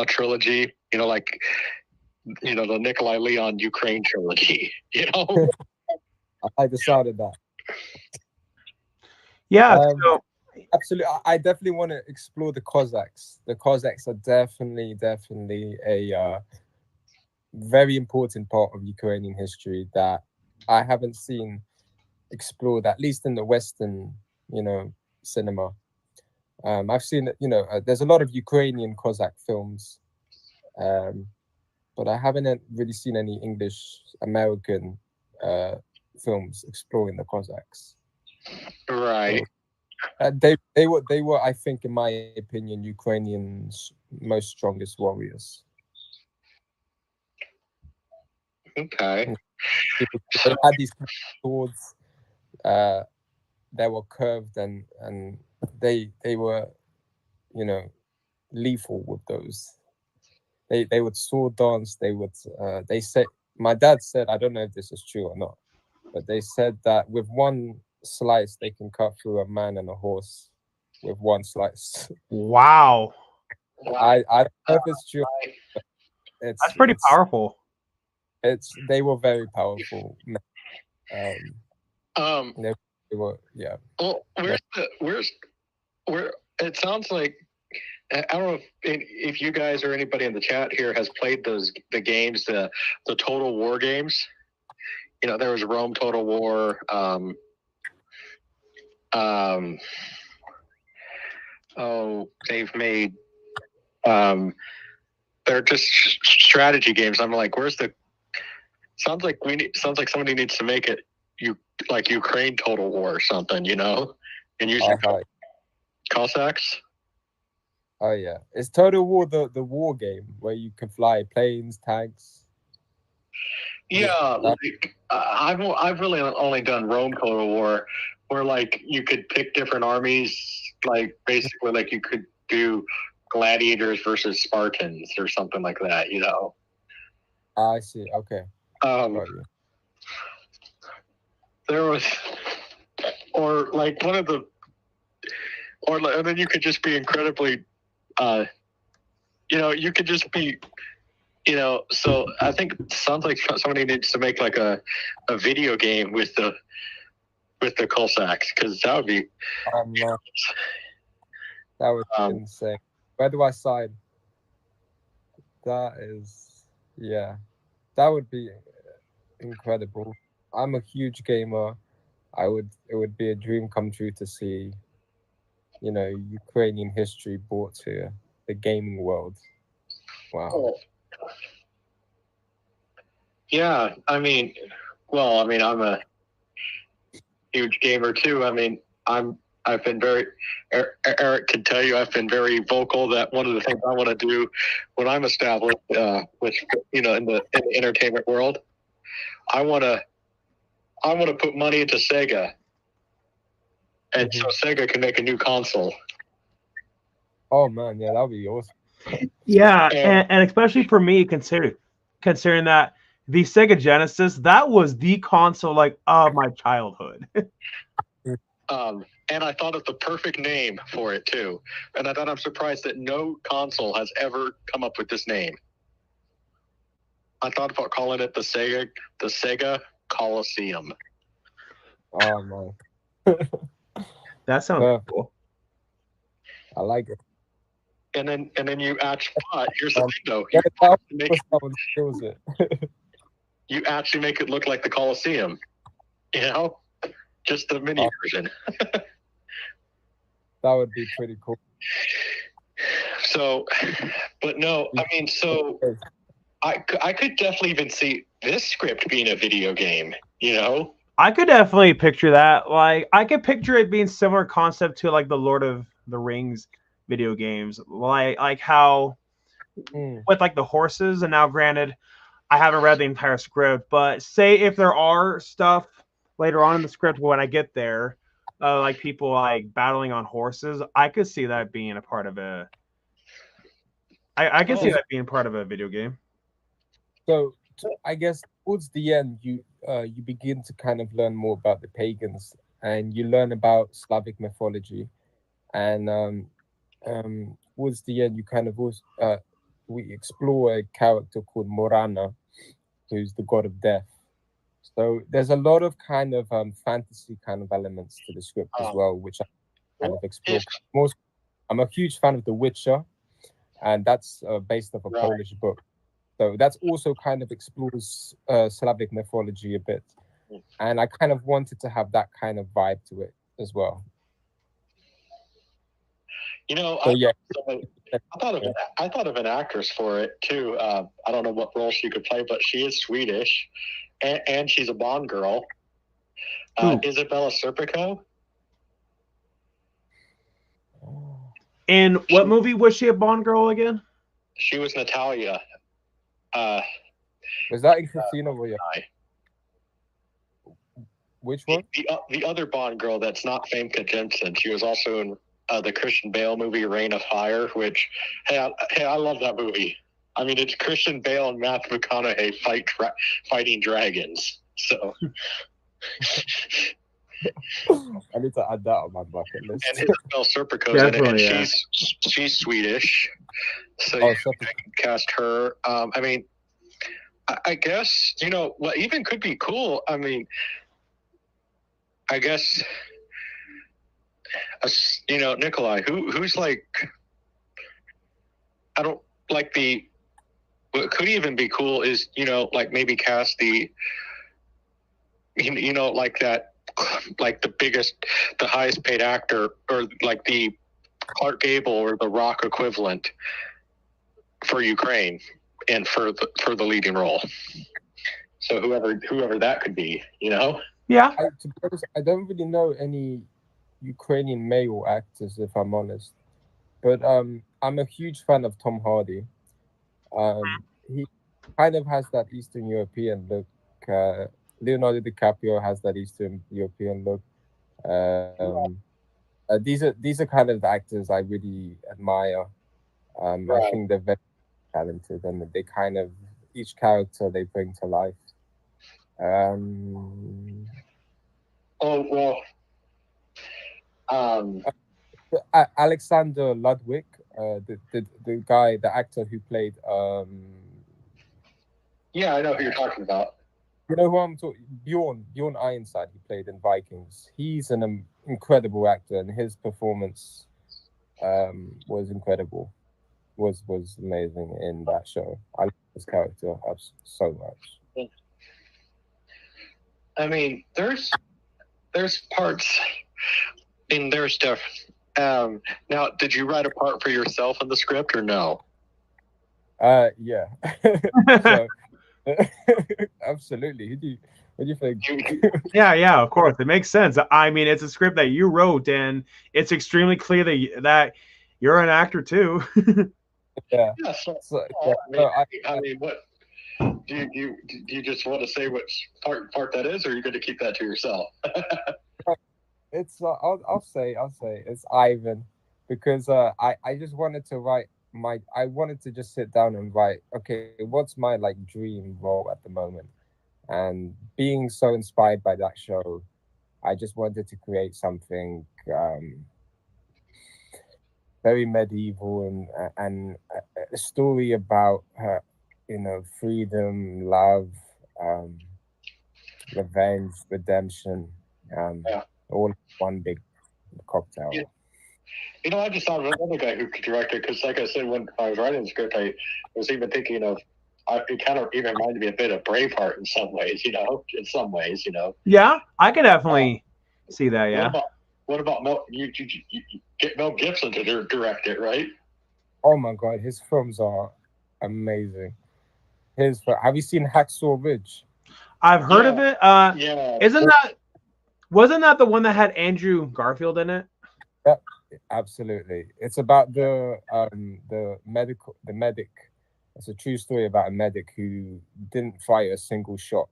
trilogy, like the Nikolai Leon Ukraine trilogy, I decided that. Yeah. absolutely. I definitely want to explore the Cossacks. The Cossacks are definitely a very important part of Ukrainian history that I haven't seen explored, at least in the Western, cinema. I've seen, there's a lot of Ukrainian Cossack films, but I haven't really seen any English American films exploring the Cossacks. Right. So, they were, I think, in my opinion, Ukrainians' most strongest warriors. Okay. They had these swords that were curved, and they were, lethal with those. They would sword dance. They said, my dad said, I don't know if this is true or not, but they said that with one slice they can cut through a man and a horse with one slice. Wow, I don't know if it's true. that's pretty powerful. They were very powerful. They were, yeah. Well, where it sounds like, I don't know if you guys or anybody in the chat here has played the games, the Total War games. There was Rome Total War. They've made they're just strategy games. I'm like, sounds like somebody needs to make it like Ukraine Total War or something, and use Cossacks. Oh yeah, is Total War the war game where you can fly planes, tanks? Yeah, I've really only done Rome Total War, where like you could pick different armies, like basically like you could do gladiators versus Spartans or something like that, I see. Okay. There was, or like one of the, and then you could just be incredibly, you could just be, so I think it sounds like somebody needs to make like a video game with the Cossacks, because that would be, that would be insane. Where do I sign? That is, yeah, that would be incredible. I'm a huge gamer. It would be a dream come true to see, Ukrainian history brought to the gaming world. Wow. Yeah, I'm a huge gamer too. I've been very, Eric can tell you, I've been very vocal that one of the things I want to do when I'm established, which, in the entertainment world, I want to put money into Sega, and so Sega can make a new console. Oh man, yeah, that would be awesome. Yeah, and especially for me, considering that the Sega Genesis, that was the console of my childhood. And I thought of the perfect name for it too. And I'm surprised that no console has ever come up with this name. I thought about calling it the Sega Coliseum. Oh man. That sounds cool. I like it. And then you actually, here's the thing though. You actually make it look like the Coliseum. Just the mini version. That would be pretty cool. So, but no, I could definitely even see this script being a video game, I could definitely picture that. Like, I could picture it being similar concept to like the Lord of the Rings video games, like how with like the horses. And now, granted, I haven't read the entire script, but say if there are stuff later on in the script when I get there, like people like battling on horses, I could see that being a part of a. I can see that being part of a video game. So I guess towards the end, you begin to kind of learn more about the pagans, and you learn about Slavic mythology, and towards the end, you kind of we explore a character called Morana, who's the god of death. So there's a lot of kind of fantasy kind of elements to the script as well, which kind of explore more. I'm a huge fan of The Witcher, and that's based off a Polish book. So that's also kind of explores Slavic mythology a bit. And I kind of wanted to have that kind of vibe to it as well. You know, So, yeah. I thought of an actress for it too. I don't know what role she could play, but she is Swedish, and she's a Bond girl. Isabella Serpico. In what movie was she a Bond girl again? She was Natalia. Was that in Casino Royale? Which one? The other Bond girl that's not Famke Jensen. She was also in the Christian Bale movie Reign of Fire, which, hey, I love that movie. I mean, it's Christian Bale and Matthew McConaughey fighting dragons. So I need to add that on my bucket list. And Isabel Serpico's in it, and she's Swedish, so you can cast her. I mean, I guess, you know, what even could be cool. I mean, I guess, you know, Nikolai, who's like, I don't like the. What could even be cool is, you know, like maybe cast the, you know, like that, like the highest paid actor, or like the Clark Gable or the Rock equivalent for Ukraine, and for the leading role. So whoever that could be, you know. Yeah. To be honest, I don't really know any Ukrainian male actors, if I'm honest. But I'm a huge fan of Tom Hardy. He kind of has that Eastern European look. Leonardo DiCaprio has that Eastern European look. These are kind of the actors I really admire. I think they're very talented, and they kind of, each character they bring to life. Alexander Ludwig, the guy, the actor who played. Yeah, I know who you're talking about. You know who I'm talking? Bjorn Ironside, he played in Vikings. He's an incredible actor, and his performance was incredible. Was amazing in that show. I love his character so much. I mean, there's parts in their stuff. Now, did you write a part for yourself in the script or no? Yeah. So, absolutely. What do you think? Yeah, of course. It makes sense. I mean, it's a script that you wrote, and it's extremely clear that you're an actor too. Yeah. I mean, what do you just want to say which part that is, or are you going to keep that to yourself? It's I'll say it's Ivan, because I just wanted to write I wanted to just sit down and write, okay, what's my like dream role at the moment, and being so inspired by that show, I just wanted to create something very medieval and a story about you know, freedom, love, revenge, redemption, all in one big cocktail. Yeah. You know, I just thought of another guy who could direct it, because, like I said, when I was writing the script, I was even thinking of, it kind of even reminded me a bit of Braveheart in some ways, you know. Yeah, I could definitely see that. Yeah. What about Mel? You get Mel Gibson to direct it, right? Oh my God, his films are amazing. Have you seen Hacksaw Ridge? I've heard of it. Yeah. Wasn't that the one that had Andrew Garfield in it? Yep, absolutely. It's about the medic. It's a true story about a medic who didn't fire a single shot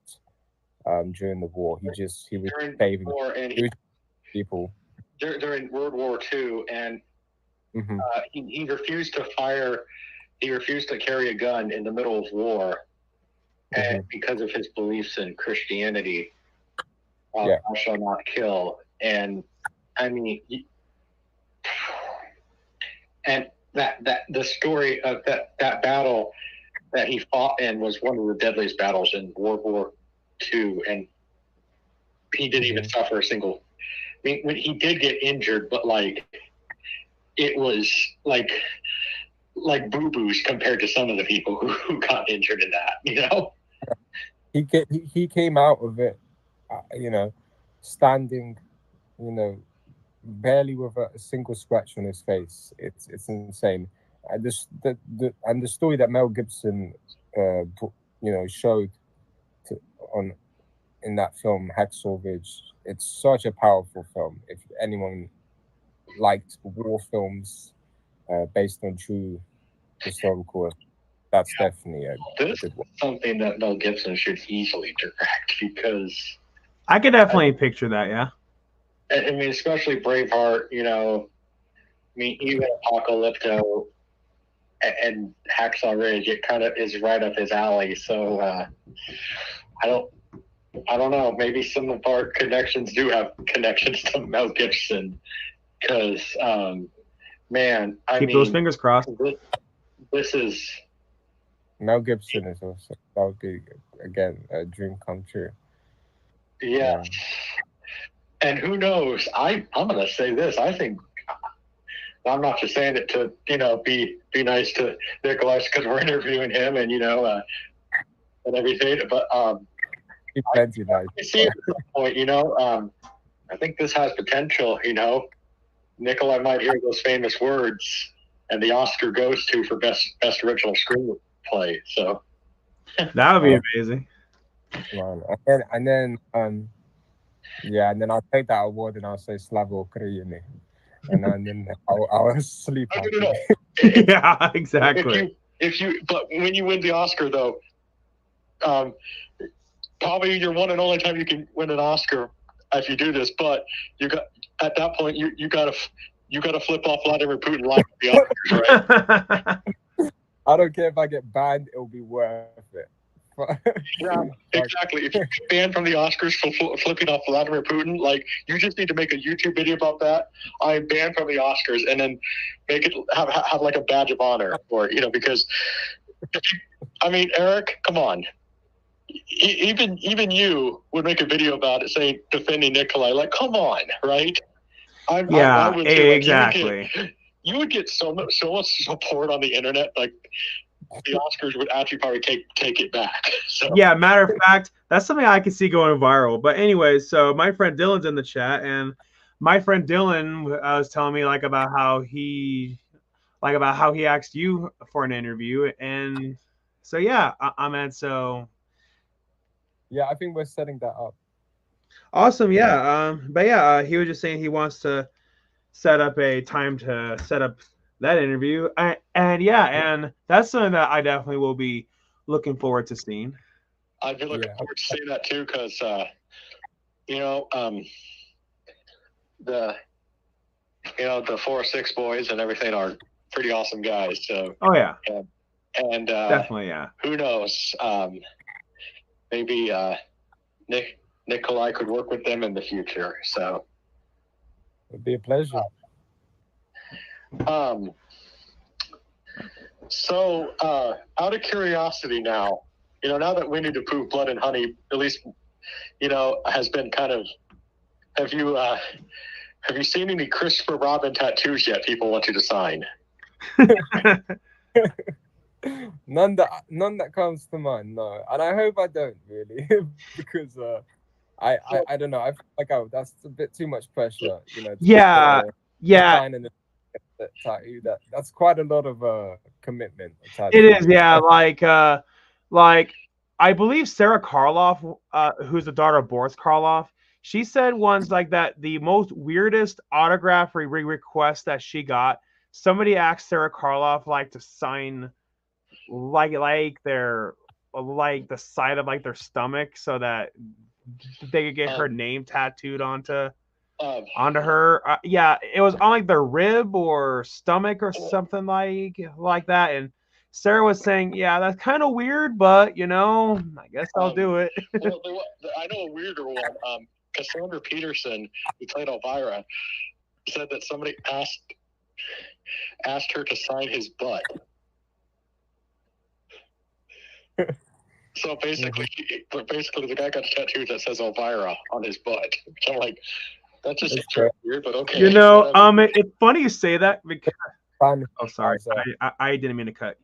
during the war. He was saving people during World War II, and he refused to fire. He refused to carry a gun in the middle of war, and because of his beliefs in Christianity, thou shalt not kill. And I mean, and that the story of that battle that he fought in was one of the deadliest battles in World War II, and he didn't even suffer a single mean, when he did get injured, but like it was like boo-boos compared to some of the people who got injured in that, you know? He came out of it, standing, barely with a single scratch on his face. It's insane. And the story that Mel Gibson, showed on in that film Hacksaw Ridge. It's such a powerful film. If anyone liked war films based on true historical, that's definitely a good one. Something that Mel Gibson should easily direct, because I could definitely picture that. Yeah. I mean, especially Braveheart. I mean, even Apocalypto and Hacksaw Ridge, it kind of is right up his alley. So I don't know. Maybe some of our connections do have connections to Mel Gibson, because man, keep those fingers crossed. This is Mel Gibson is also, that would be again a dream come true. Yeah. And who knows? I'm gonna say this. I think I'm not just saying it to be nice to Nikolai because we're interviewing him and and everything, but I see at this point, I think this has potential. Nikolai might hear those famous words, and the Oscar goes to for best original screenplay. So that would be amazing. And then I'll take that award and I'll say Slavo Ukraini. And then I'll sleep. Yeah, exactly. But when you win the Oscar, though, probably your one and only time you can win an Oscar if you do this. But at that point you got to flip off Vladimir Putin like the Oscars, right? I don't care if I get banned; it'll be worth it. Yeah, exactly. If you get banned from the Oscars for flipping off Vladimir Putin, like, you just need to make a YouTube video about that. I am banned from the Oscars, and then make it have like a badge of honor, or because I mean, Eric, come on. Even you would make a video about it, saying defending Nikolai. Like, come on, right? I would too. Exactly. You would get so much support on the internet, like. The Oscars would actually probably take it back. So. Yeah, matter of fact, that's something I can see going viral. But anyway, so my friend Dylan's in the chat, and my friend Dylan was telling me about how he asked you for an interview, and so yeah, so yeah, I think we're setting that up. Awesome, yeah. But yeah, he was just saying he wants to set up a time to set up that interview, and that's something that I definitely will be looking forward to seeing. I'd be looking forward to seeing that too, because the 406 boys and everything are pretty awesome guys. So and definitely, yeah. Who knows? Maybe Nikolai could work with them in the future. So it'd be a pleasure. So out of curiosity now, now that Winnie the Pooh, Blood and Honey, at least, has been kind of, have you seen any Christopher Robin tattoos yet people want you to sign? None that comes to mind, no. And I hope I don't, really, because I don't know. I feel like that's a bit too much pressure, Yeah. Tattoo, that's quite a lot of commitment. It is, yeah. Like I believe Sarah Karloff, who's the daughter of Boris Karloff, she said once that the most weirdest autograph request that she got, somebody asked Sarah Karloff to sign their the side of their stomach so that they could get her name tattooed onto her. Yeah, it was on their rib or stomach or something like that. And Sarah was saying, yeah, that's kind of weird, but I guess I'll do it. Well, I know a weirder one. Cassandra Peterson, who played Elvira, said that somebody asked her to sign his butt. So basically, the guy got a tattoo that says Elvira on his butt. So I'm like, That's just It's great. weird, but okay. You know, whatever. it's funny you say that because Fan oh, sorry, has, I didn't mean to cut.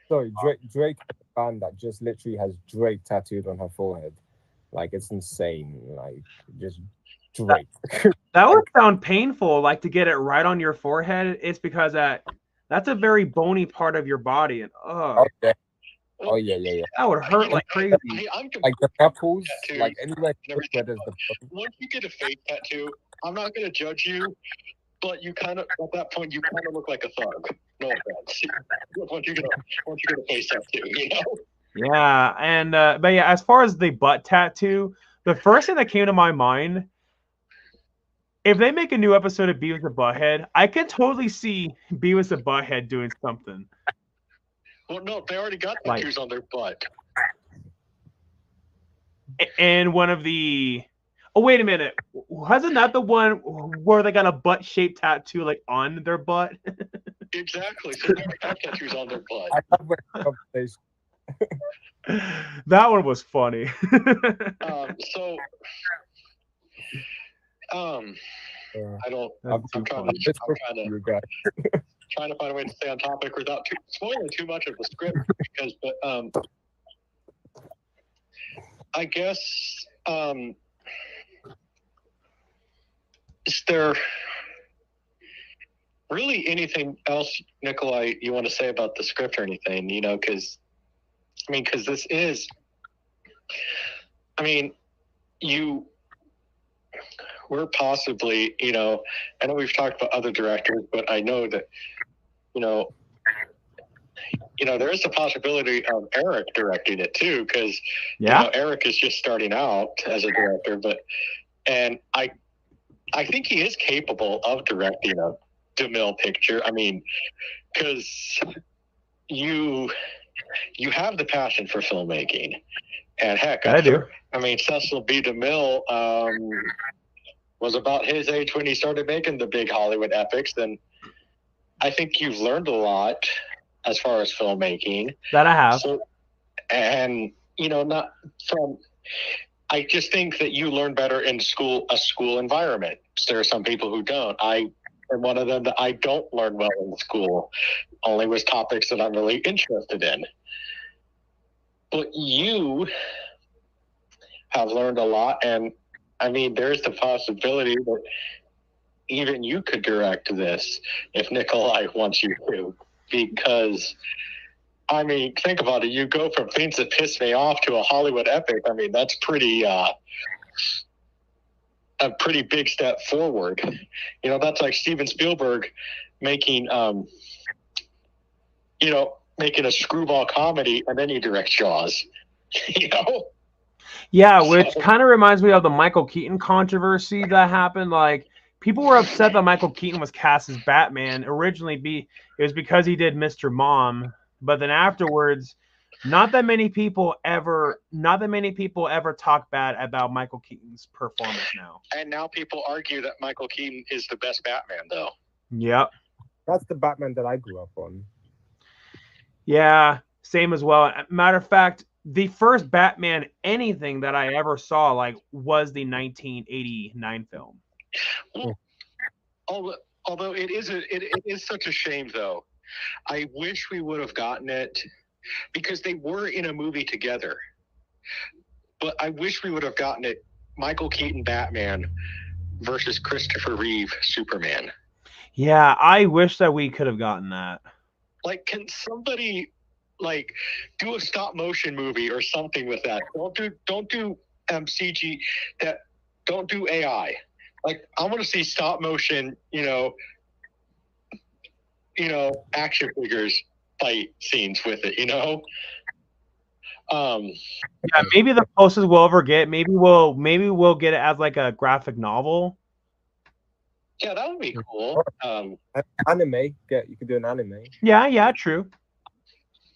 sorry, Drake has a fan that just literally has Drake tattooed on her forehead. Like, it's insane. Like, just Drake. That would sound painful, like to get it right on your forehead. It's because that's a very bony part of your body, and Oh yeah. Oh yeah. that would hurt like crazy. I'm Like the knuckles, tattoos like anywhere and everything. where there's the Once you get a face tattoo, I'm not going to judge you, but you kind of, at that point, you kind of look like a thug. No offense. Once you get a face tattoo, you know? Yeah, and but yeah, as far as the butt tattoo, the first thing that came to my mind, if they make a new episode of Beavis and Butthead, I can totally see Beavis and Butthead doing something. Well, no, they already got Like- tattoos on their butt. And one of the oh wait a minute, wasn't that the one where they got a butt shaped tattoo like on their butt? Exactly. So they already got tattoos on their butt. I love when the conversation. That one was funny. So, I don't. That's I'm too trying funny. to You guys. trying to find a way to stay on topic without spoiling too much of the script because, but I guess is there really anything else, Nikolai, you want to say about the script or anything? You know, because this is, we're possibly, you know, I know we've talked about other directors, but I know that, you know, there is a possibility of Eric directing it too, because Yeah. you know, Eric is just starting out as a director, and I think he is capable of directing a DeMille picture. I mean, because you have the passion for filmmaking, and heck, I do. I mean, Cecil B. DeMille was about his age when he started making the big Hollywood epics, and I think you've learned a lot as far as filmmaking. That I have. So, and you know, not from. I just think that you learn better in a school environment. There are some people who don't. I am one of them that I don't learn well in school, only with topics that I'm really interested in. But you have learned a lot, and I mean, there's the possibility that even you could direct this if Nikolai wants you to, because I mean, think about it. You go from Things That Piss Me Off to a Hollywood epic. I mean, that's a pretty big step forward. You know, that's like Steven Spielberg making a screwball comedy, and then he directs Jaws. You know? Yeah, which kind of reminds me of the Michael Keaton controversy that happened. Like, people were upset that Michael Keaton was cast as Batman. Originally, it was because he did Mr. Mom, but then afterwards, not that many people ever talk bad about Michael Keaton's performance now. And now people argue that Michael Keaton is the best Batman, though. Yep. That's the Batman that I grew up on. Yeah, same as well. Matter of fact, the first Batman anything that I ever saw was the 1989 film. Well, although it is such a shame, though. I wish we would have gotten it because they were in a movie together. But I wish we would have gotten it Michael Keaton Batman versus Christopher Reeve Superman. Yeah, I wish that we could have gotten that. Like, can somebody do a stop motion movie or something with that? Don't do CG. Don't do AI. Like, I want to see stop motion. Action figures fight scenes with it. Yeah, maybe the closest we'll ever get. Maybe we'll get it as like a graphic novel. Yeah, that would be cool. Anime. You could do an anime. Yeah, true.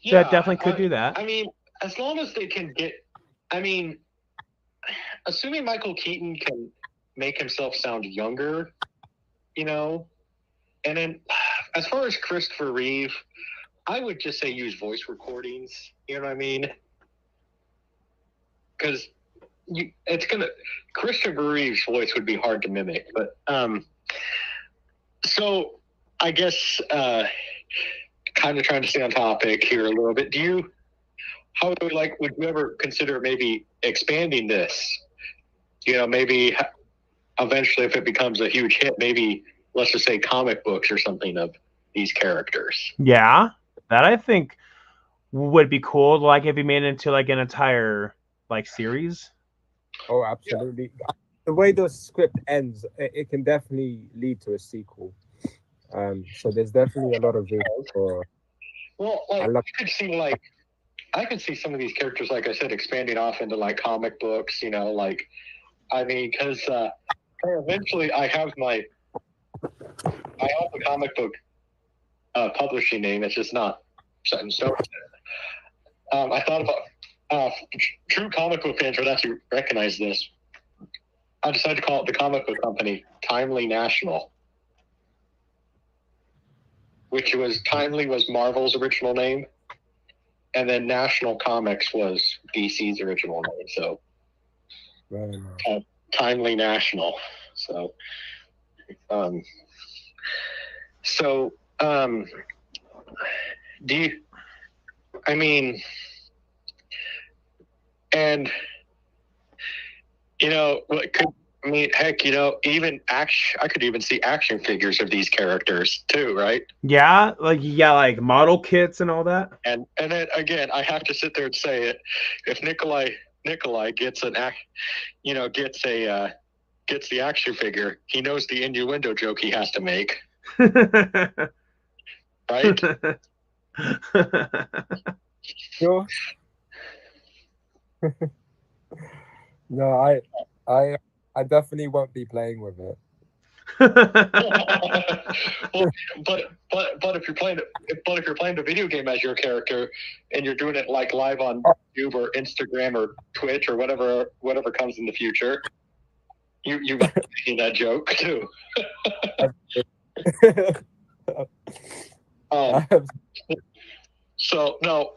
Yeah, definitely could do that. I mean, as long as they can get. I mean, assuming Michael Keaton can make himself sound younger, and then as far as Christopher Reeve, I would just say use voice recordings. You know what I mean? Because Christopher Reeve's voice would be hard to mimic, but so I guess kind of trying to stay on topic here a little bit. Would you ever consider maybe expanding this? Maybe eventually if it becomes a huge hit, maybe let's just say comic books or something of these characters. Yeah, that I think would be cool. Like if he made it into like an entire like series. Oh, absolutely. Yeah. The way the script ends, it can definitely lead to a sequel. So there's definitely a lot of room for. Well, I could see some of these characters, like I said, expanding off into like comic books. Because eventually I have the comic book publishing name. It's just not set in stone. I thought about true comic book fans would actually recognize this. I decided to call it the comic book company Timely National, which was Timely was Marvel's original name, and then National Comics was DC's original name. So Timely National. So do you? I mean, and heck, even I could even see action figures of these characters too, right? Yeah, like model kits and all that. And then again, I have to sit there and say it. If Nikolai gets gets the action figure, he knows the innuendo joke he has to make, right? Sure. No, I definitely won't be playing with it. Well, but if you're playing the video game as your character and you're doing it like live on YouTube or Instagram or Twitch or whatever comes in the future, you might be making that joke too. So no,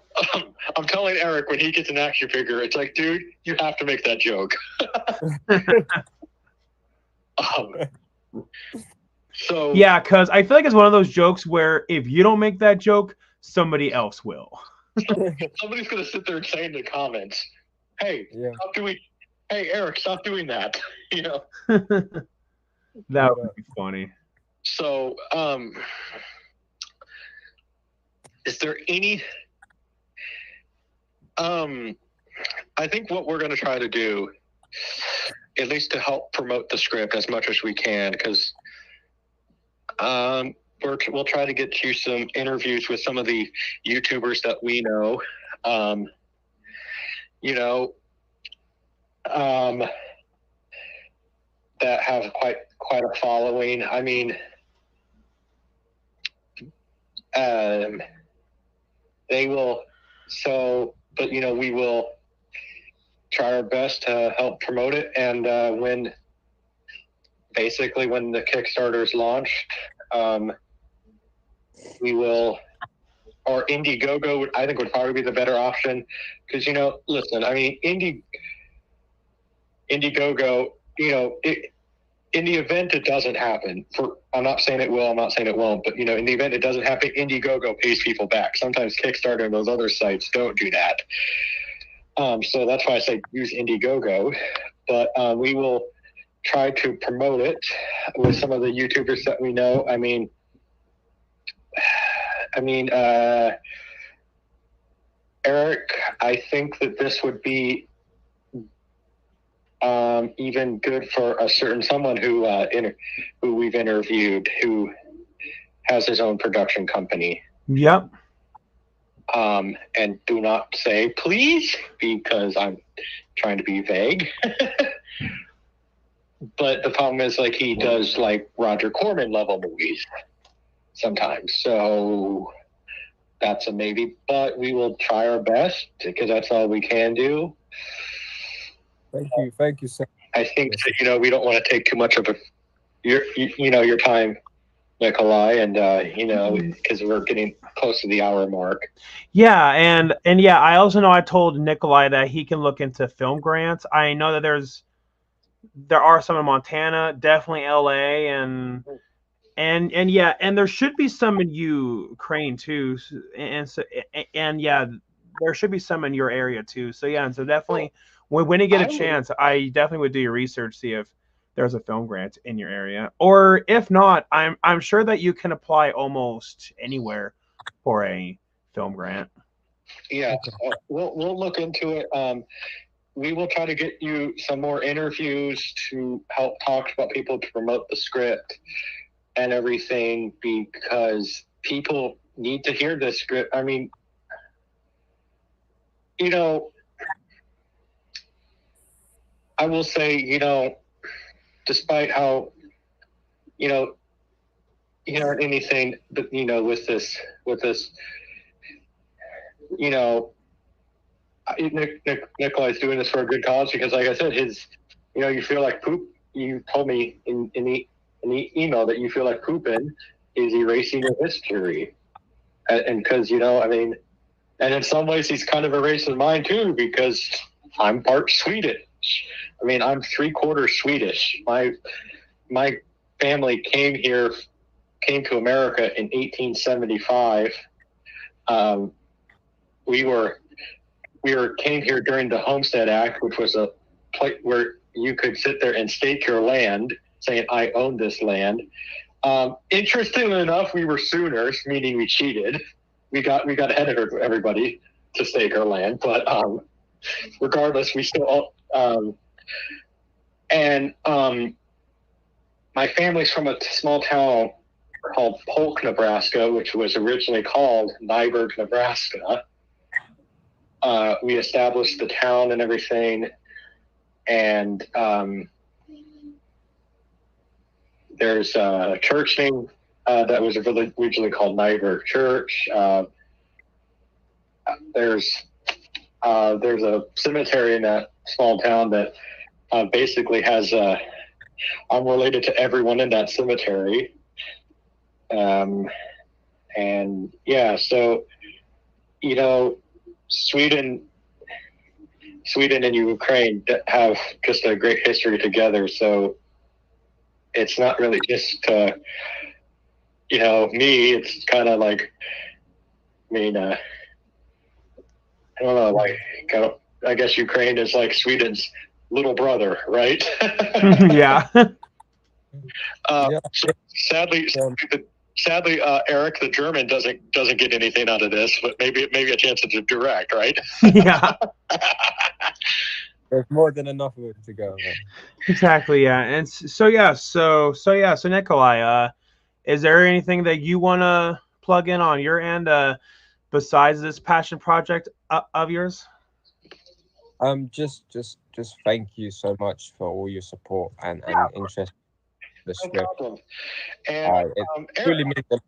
I'm telling Eric when he gets an action figure, it's like, dude, you have to make that joke. So yeah, because I feel like it's one of those jokes where if you don't make that joke, somebody else will. Somebody's gonna sit there and say in the comments, "Hey, Hey, Eric, stop doing that." That would be funny. So, is there any? I think what we're going to try to do, at least to help promote the script as much as we can, because we'll try to get you some interviews with some of the YouTubers that we know. That have quite a following. I mean, they will. So, but we will try our best to help promote it. And when the Kickstarter is launched, we will. Or Indiegogo, I think, would probably be the better option because listen, I mean, Indiegogo, in the event it doesn't happen, I'm not saying it will, I'm not saying it won't, but in the event it doesn't happen, Indiegogo pays people back. Sometimes Kickstarter and those other sites don't do that. So that's why I say use Indiegogo. But we will try to promote it with some of the YouTubers that we know. I mean, Eric, I think that this would be even good for a certain someone who we've interviewed who has his own production company. Yep. And do not say please because I'm trying to be vague. But the problem is he does Roger Corman level movies sometimes. So that's a maybe, but we will try our best because that's all we can do. Thank you, sir. I think that we don't want to take too much of your time Nikolai, and because we're getting close to the hour mark. Yeah, and yeah, I also know I told Nikolai that he can look into film grants. I know that there are some in Montana, definitely LA, and yeah, and there should be some in Ukraine too, and yeah, there should be some in your area too. So yeah, and so definitely when you get a chance, I definitely would do your research, see if there's a film grant in your area, or if not, I'm sure that you can apply almost anywhere for a film grant. Yeah, we'll look into it. We will try to get you some more interviews to help talk about people to promote the script and everything, because people need to hear this script. I mean, I will say, despite how, anything, but with this, Nikolai's doing this for a good cause, because, like I said, you feel like poop. You told me in the email that you feel like pooping is erasing your history, and because and in some ways he's kind of erasing mine too, because I'm part Swedish. I mean, I'm 3/4 Swedish. My family came to America in 1875. We came here during the Homestead Act, which was a place where you could sit there and stake your land, saying, I own this land. Interestingly enough, we were Sooners, meaning we cheated. We got ahead of everybody to stake our land, but regardless, we still my family's from a small town called Polk, Nebraska, which was originally called Nyberg, Nebraska. We established the town and everything, and there's a church name that was originally called Nyberg Church. There's a cemetery in that small town that basically has I'm related to everyone in that cemetery. And yeah, so, Sweden and Ukraine have just a great history together. So it's not really just, me. It's kind of like, I don't know, like, I guess Ukraine is like Sweden's little brother, right? Yeah. Sadly, Eric, the German doesn't get anything out of this, but maybe a chance to direct, right? Yeah. There's more than enough of it to go. Man. Exactly. Yeah. And so Nikolai, is there anything that you want to plug in on your end besides this passion project of yours? Just thank you so much for all your support and interest in the script. No problem. And it really means a lot.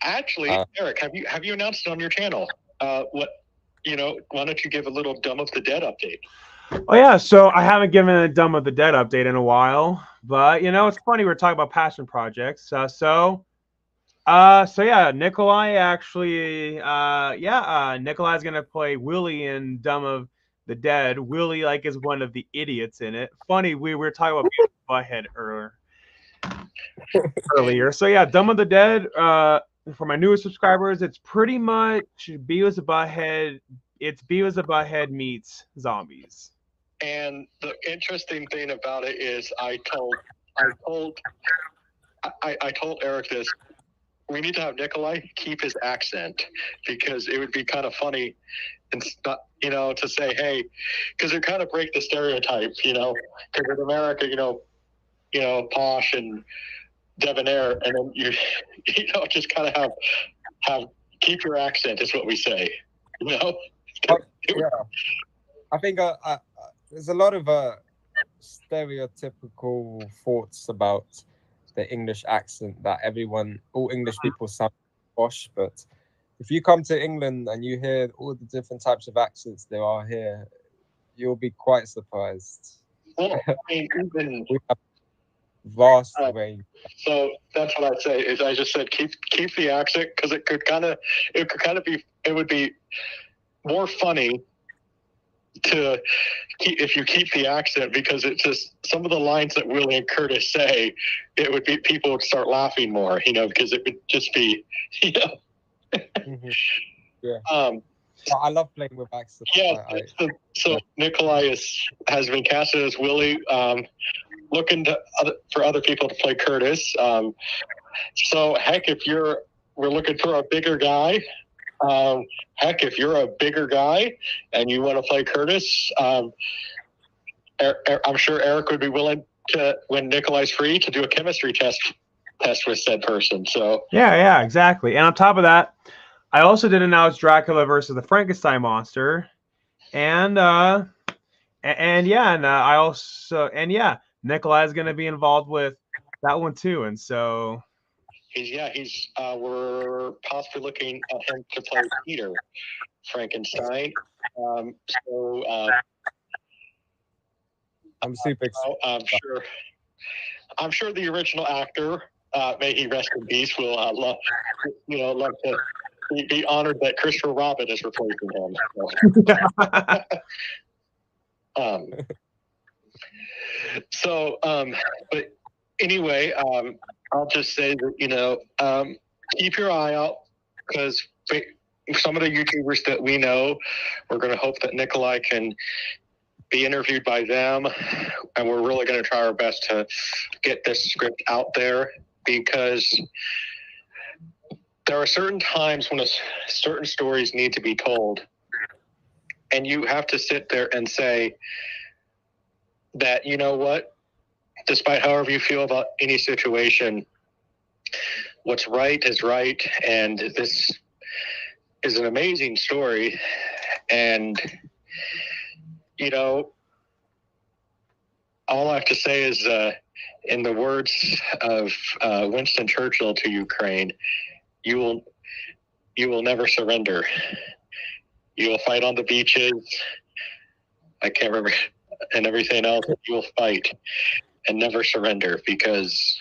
Actually, Eric, have you announced it on your channel? Why don't you give a little Dumb of the Dead update? Oh yeah, so I haven't given a Dumb of the Dead update in a while, but it's funny we're talking about passion projects. So yeah, Nikolai actually, Nikolai's gonna play Willie in Dumb of the Dead. Willie is one of the idiots in it. Funny, we were talking about Butthead earlier. So yeah, Dumb of the Dead. For my newest subscribers, it's pretty much Beavis and Butthead. It's Beavis and Butthead meets zombies. And the interesting thing about it is, I told Eric this. We need to have Nikolai keep his accent, because it would be kind of funny, and to say, hey, because it kind of break the stereotype, because in America, posh and debonair, and then you just kind of have keep your accent is what we say, Yeah, I think there's a lot of stereotypical thoughts about the English accent, that all English people sound posh, but if you come to England and you hear all the different types of accents there are here, you'll be quite surprised. Well, I mean, vast range. So that's what I'd say. Is I just said keep the accent, because it would be more funny to keep, if you keep the accent, because it's just some of the lines that Willie and Curtis say, it would be, people would start laughing more, because it would just be, Mm-hmm. Yeah. I love playing with accents. Yeah. Nikolai has been casted as Willie, looking for other people to play Curtis. So heck, we're looking for a bigger guy. If you're a bigger guy and you want to play Curtis, I'm sure Eric would be willing to, when Nikolai's free, to do a chemistry test with said person. So yeah, exactly. And on top of that, I also did announce Dracula versus the Frankenstein monster, and Nikolai is going to be involved with that one too, and so. We're possibly looking at him to play Peter Frankenstein. I'm super excited. I'm sure the original actor, may he rest in peace, will love to be honored that Christopher Robin is replacing him. But anyway, I'll just say that, keep your eye out, because some of the YouTubers that we know, we're going to hope that Nikolai can be interviewed by them, and we're really going to try our best to get this script out there, because there are certain times when certain stories need to be told, and you have to sit there and say that, you know what, despite however you feel about any situation, what's right is right, and this is an amazing story. And all I have to say is, in the words of Winston Churchill to Ukraine, you will never surrender. You will fight on the beaches, I can't remember, and everything else. You will fight and never surrender, because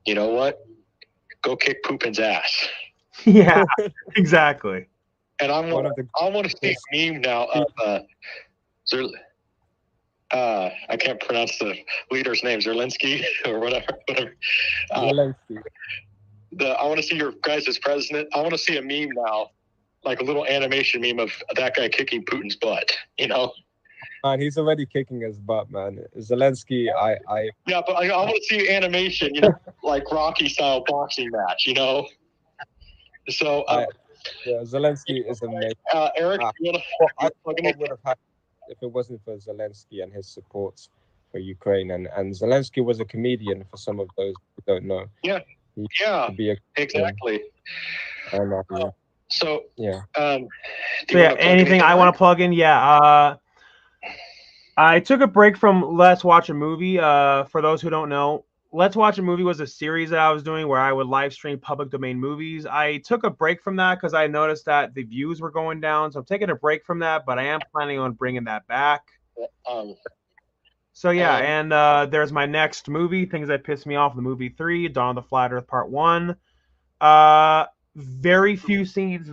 you know what? Go kick Putin's ass. Yeah, exactly. And I want to see a meme now of I can't pronounce the leader's name, Zelensky or whatever. Zelensky. I want to see your guys as president. I want to see a meme now, like a little animation meme of that guy kicking Putin's butt. Man, he's already kicking his butt, man. Zelensky, Yeah, but I want to see animation, like Rocky style boxing match, So Zelensky is amazing. Eric, I would have had if it wasn't for Zelensky and his support for Ukraine, and Zelensky was a comedian, for some of those who don't know. Yeah, exactly. Anything I want to plug in? Yeah. I took a break from Let's Watch a Movie. For those who don't know, Let's Watch a Movie was a series that I was doing where I would live stream public domain movies. I took a break from that because I noticed that the views were going down. So I'm taking a break from that, but I am planning on bringing that back. There's my next movie, Things That Pissed Me Off, the movie 3, Dawn of the Flat Earth Part 1. Very few scenes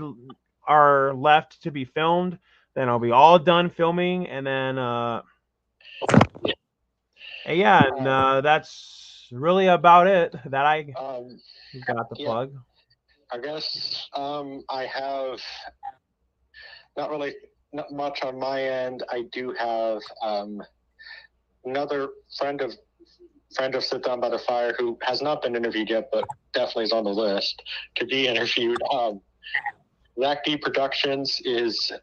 are left to be filmed. Then I'll be all done filming, and then that's really about it that I got the plug. I guess I have not much on my end. I do have another friend of Sit Down by the Fire who has not been interviewed yet, but definitely is on the list to be interviewed. Zach D Productions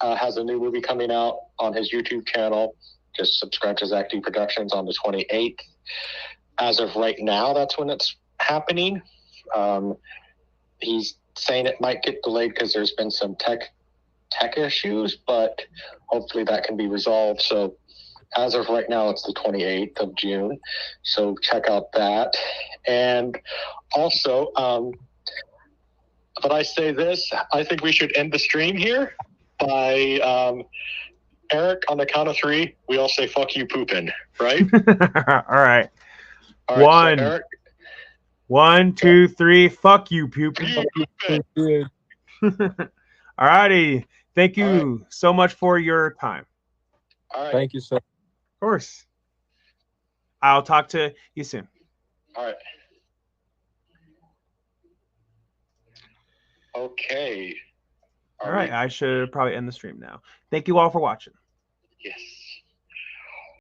has a new movie coming out on his YouTube channel. Just subscribe to Zach D Productions on the 28th. As of right now, that's when it's happening. He's saying it might get delayed because there's been some tech issues, but hopefully that can be resolved. So as of right now, it's the 28th of June. So check out that. And also, but I say this, I think we should end the stream here by Eric, on the count of 3, we all say "fuck you, poopin'," right? All right. All right. One. So Eric, 1, 2, 3. Fuck you, puke. Good. All righty. Thank All you so much for your time. all right. Thank you, sir. Of course. I'll talk to you soon. All right. Okay. All right. I should probably end the stream now. Thank you all for watching. Yes.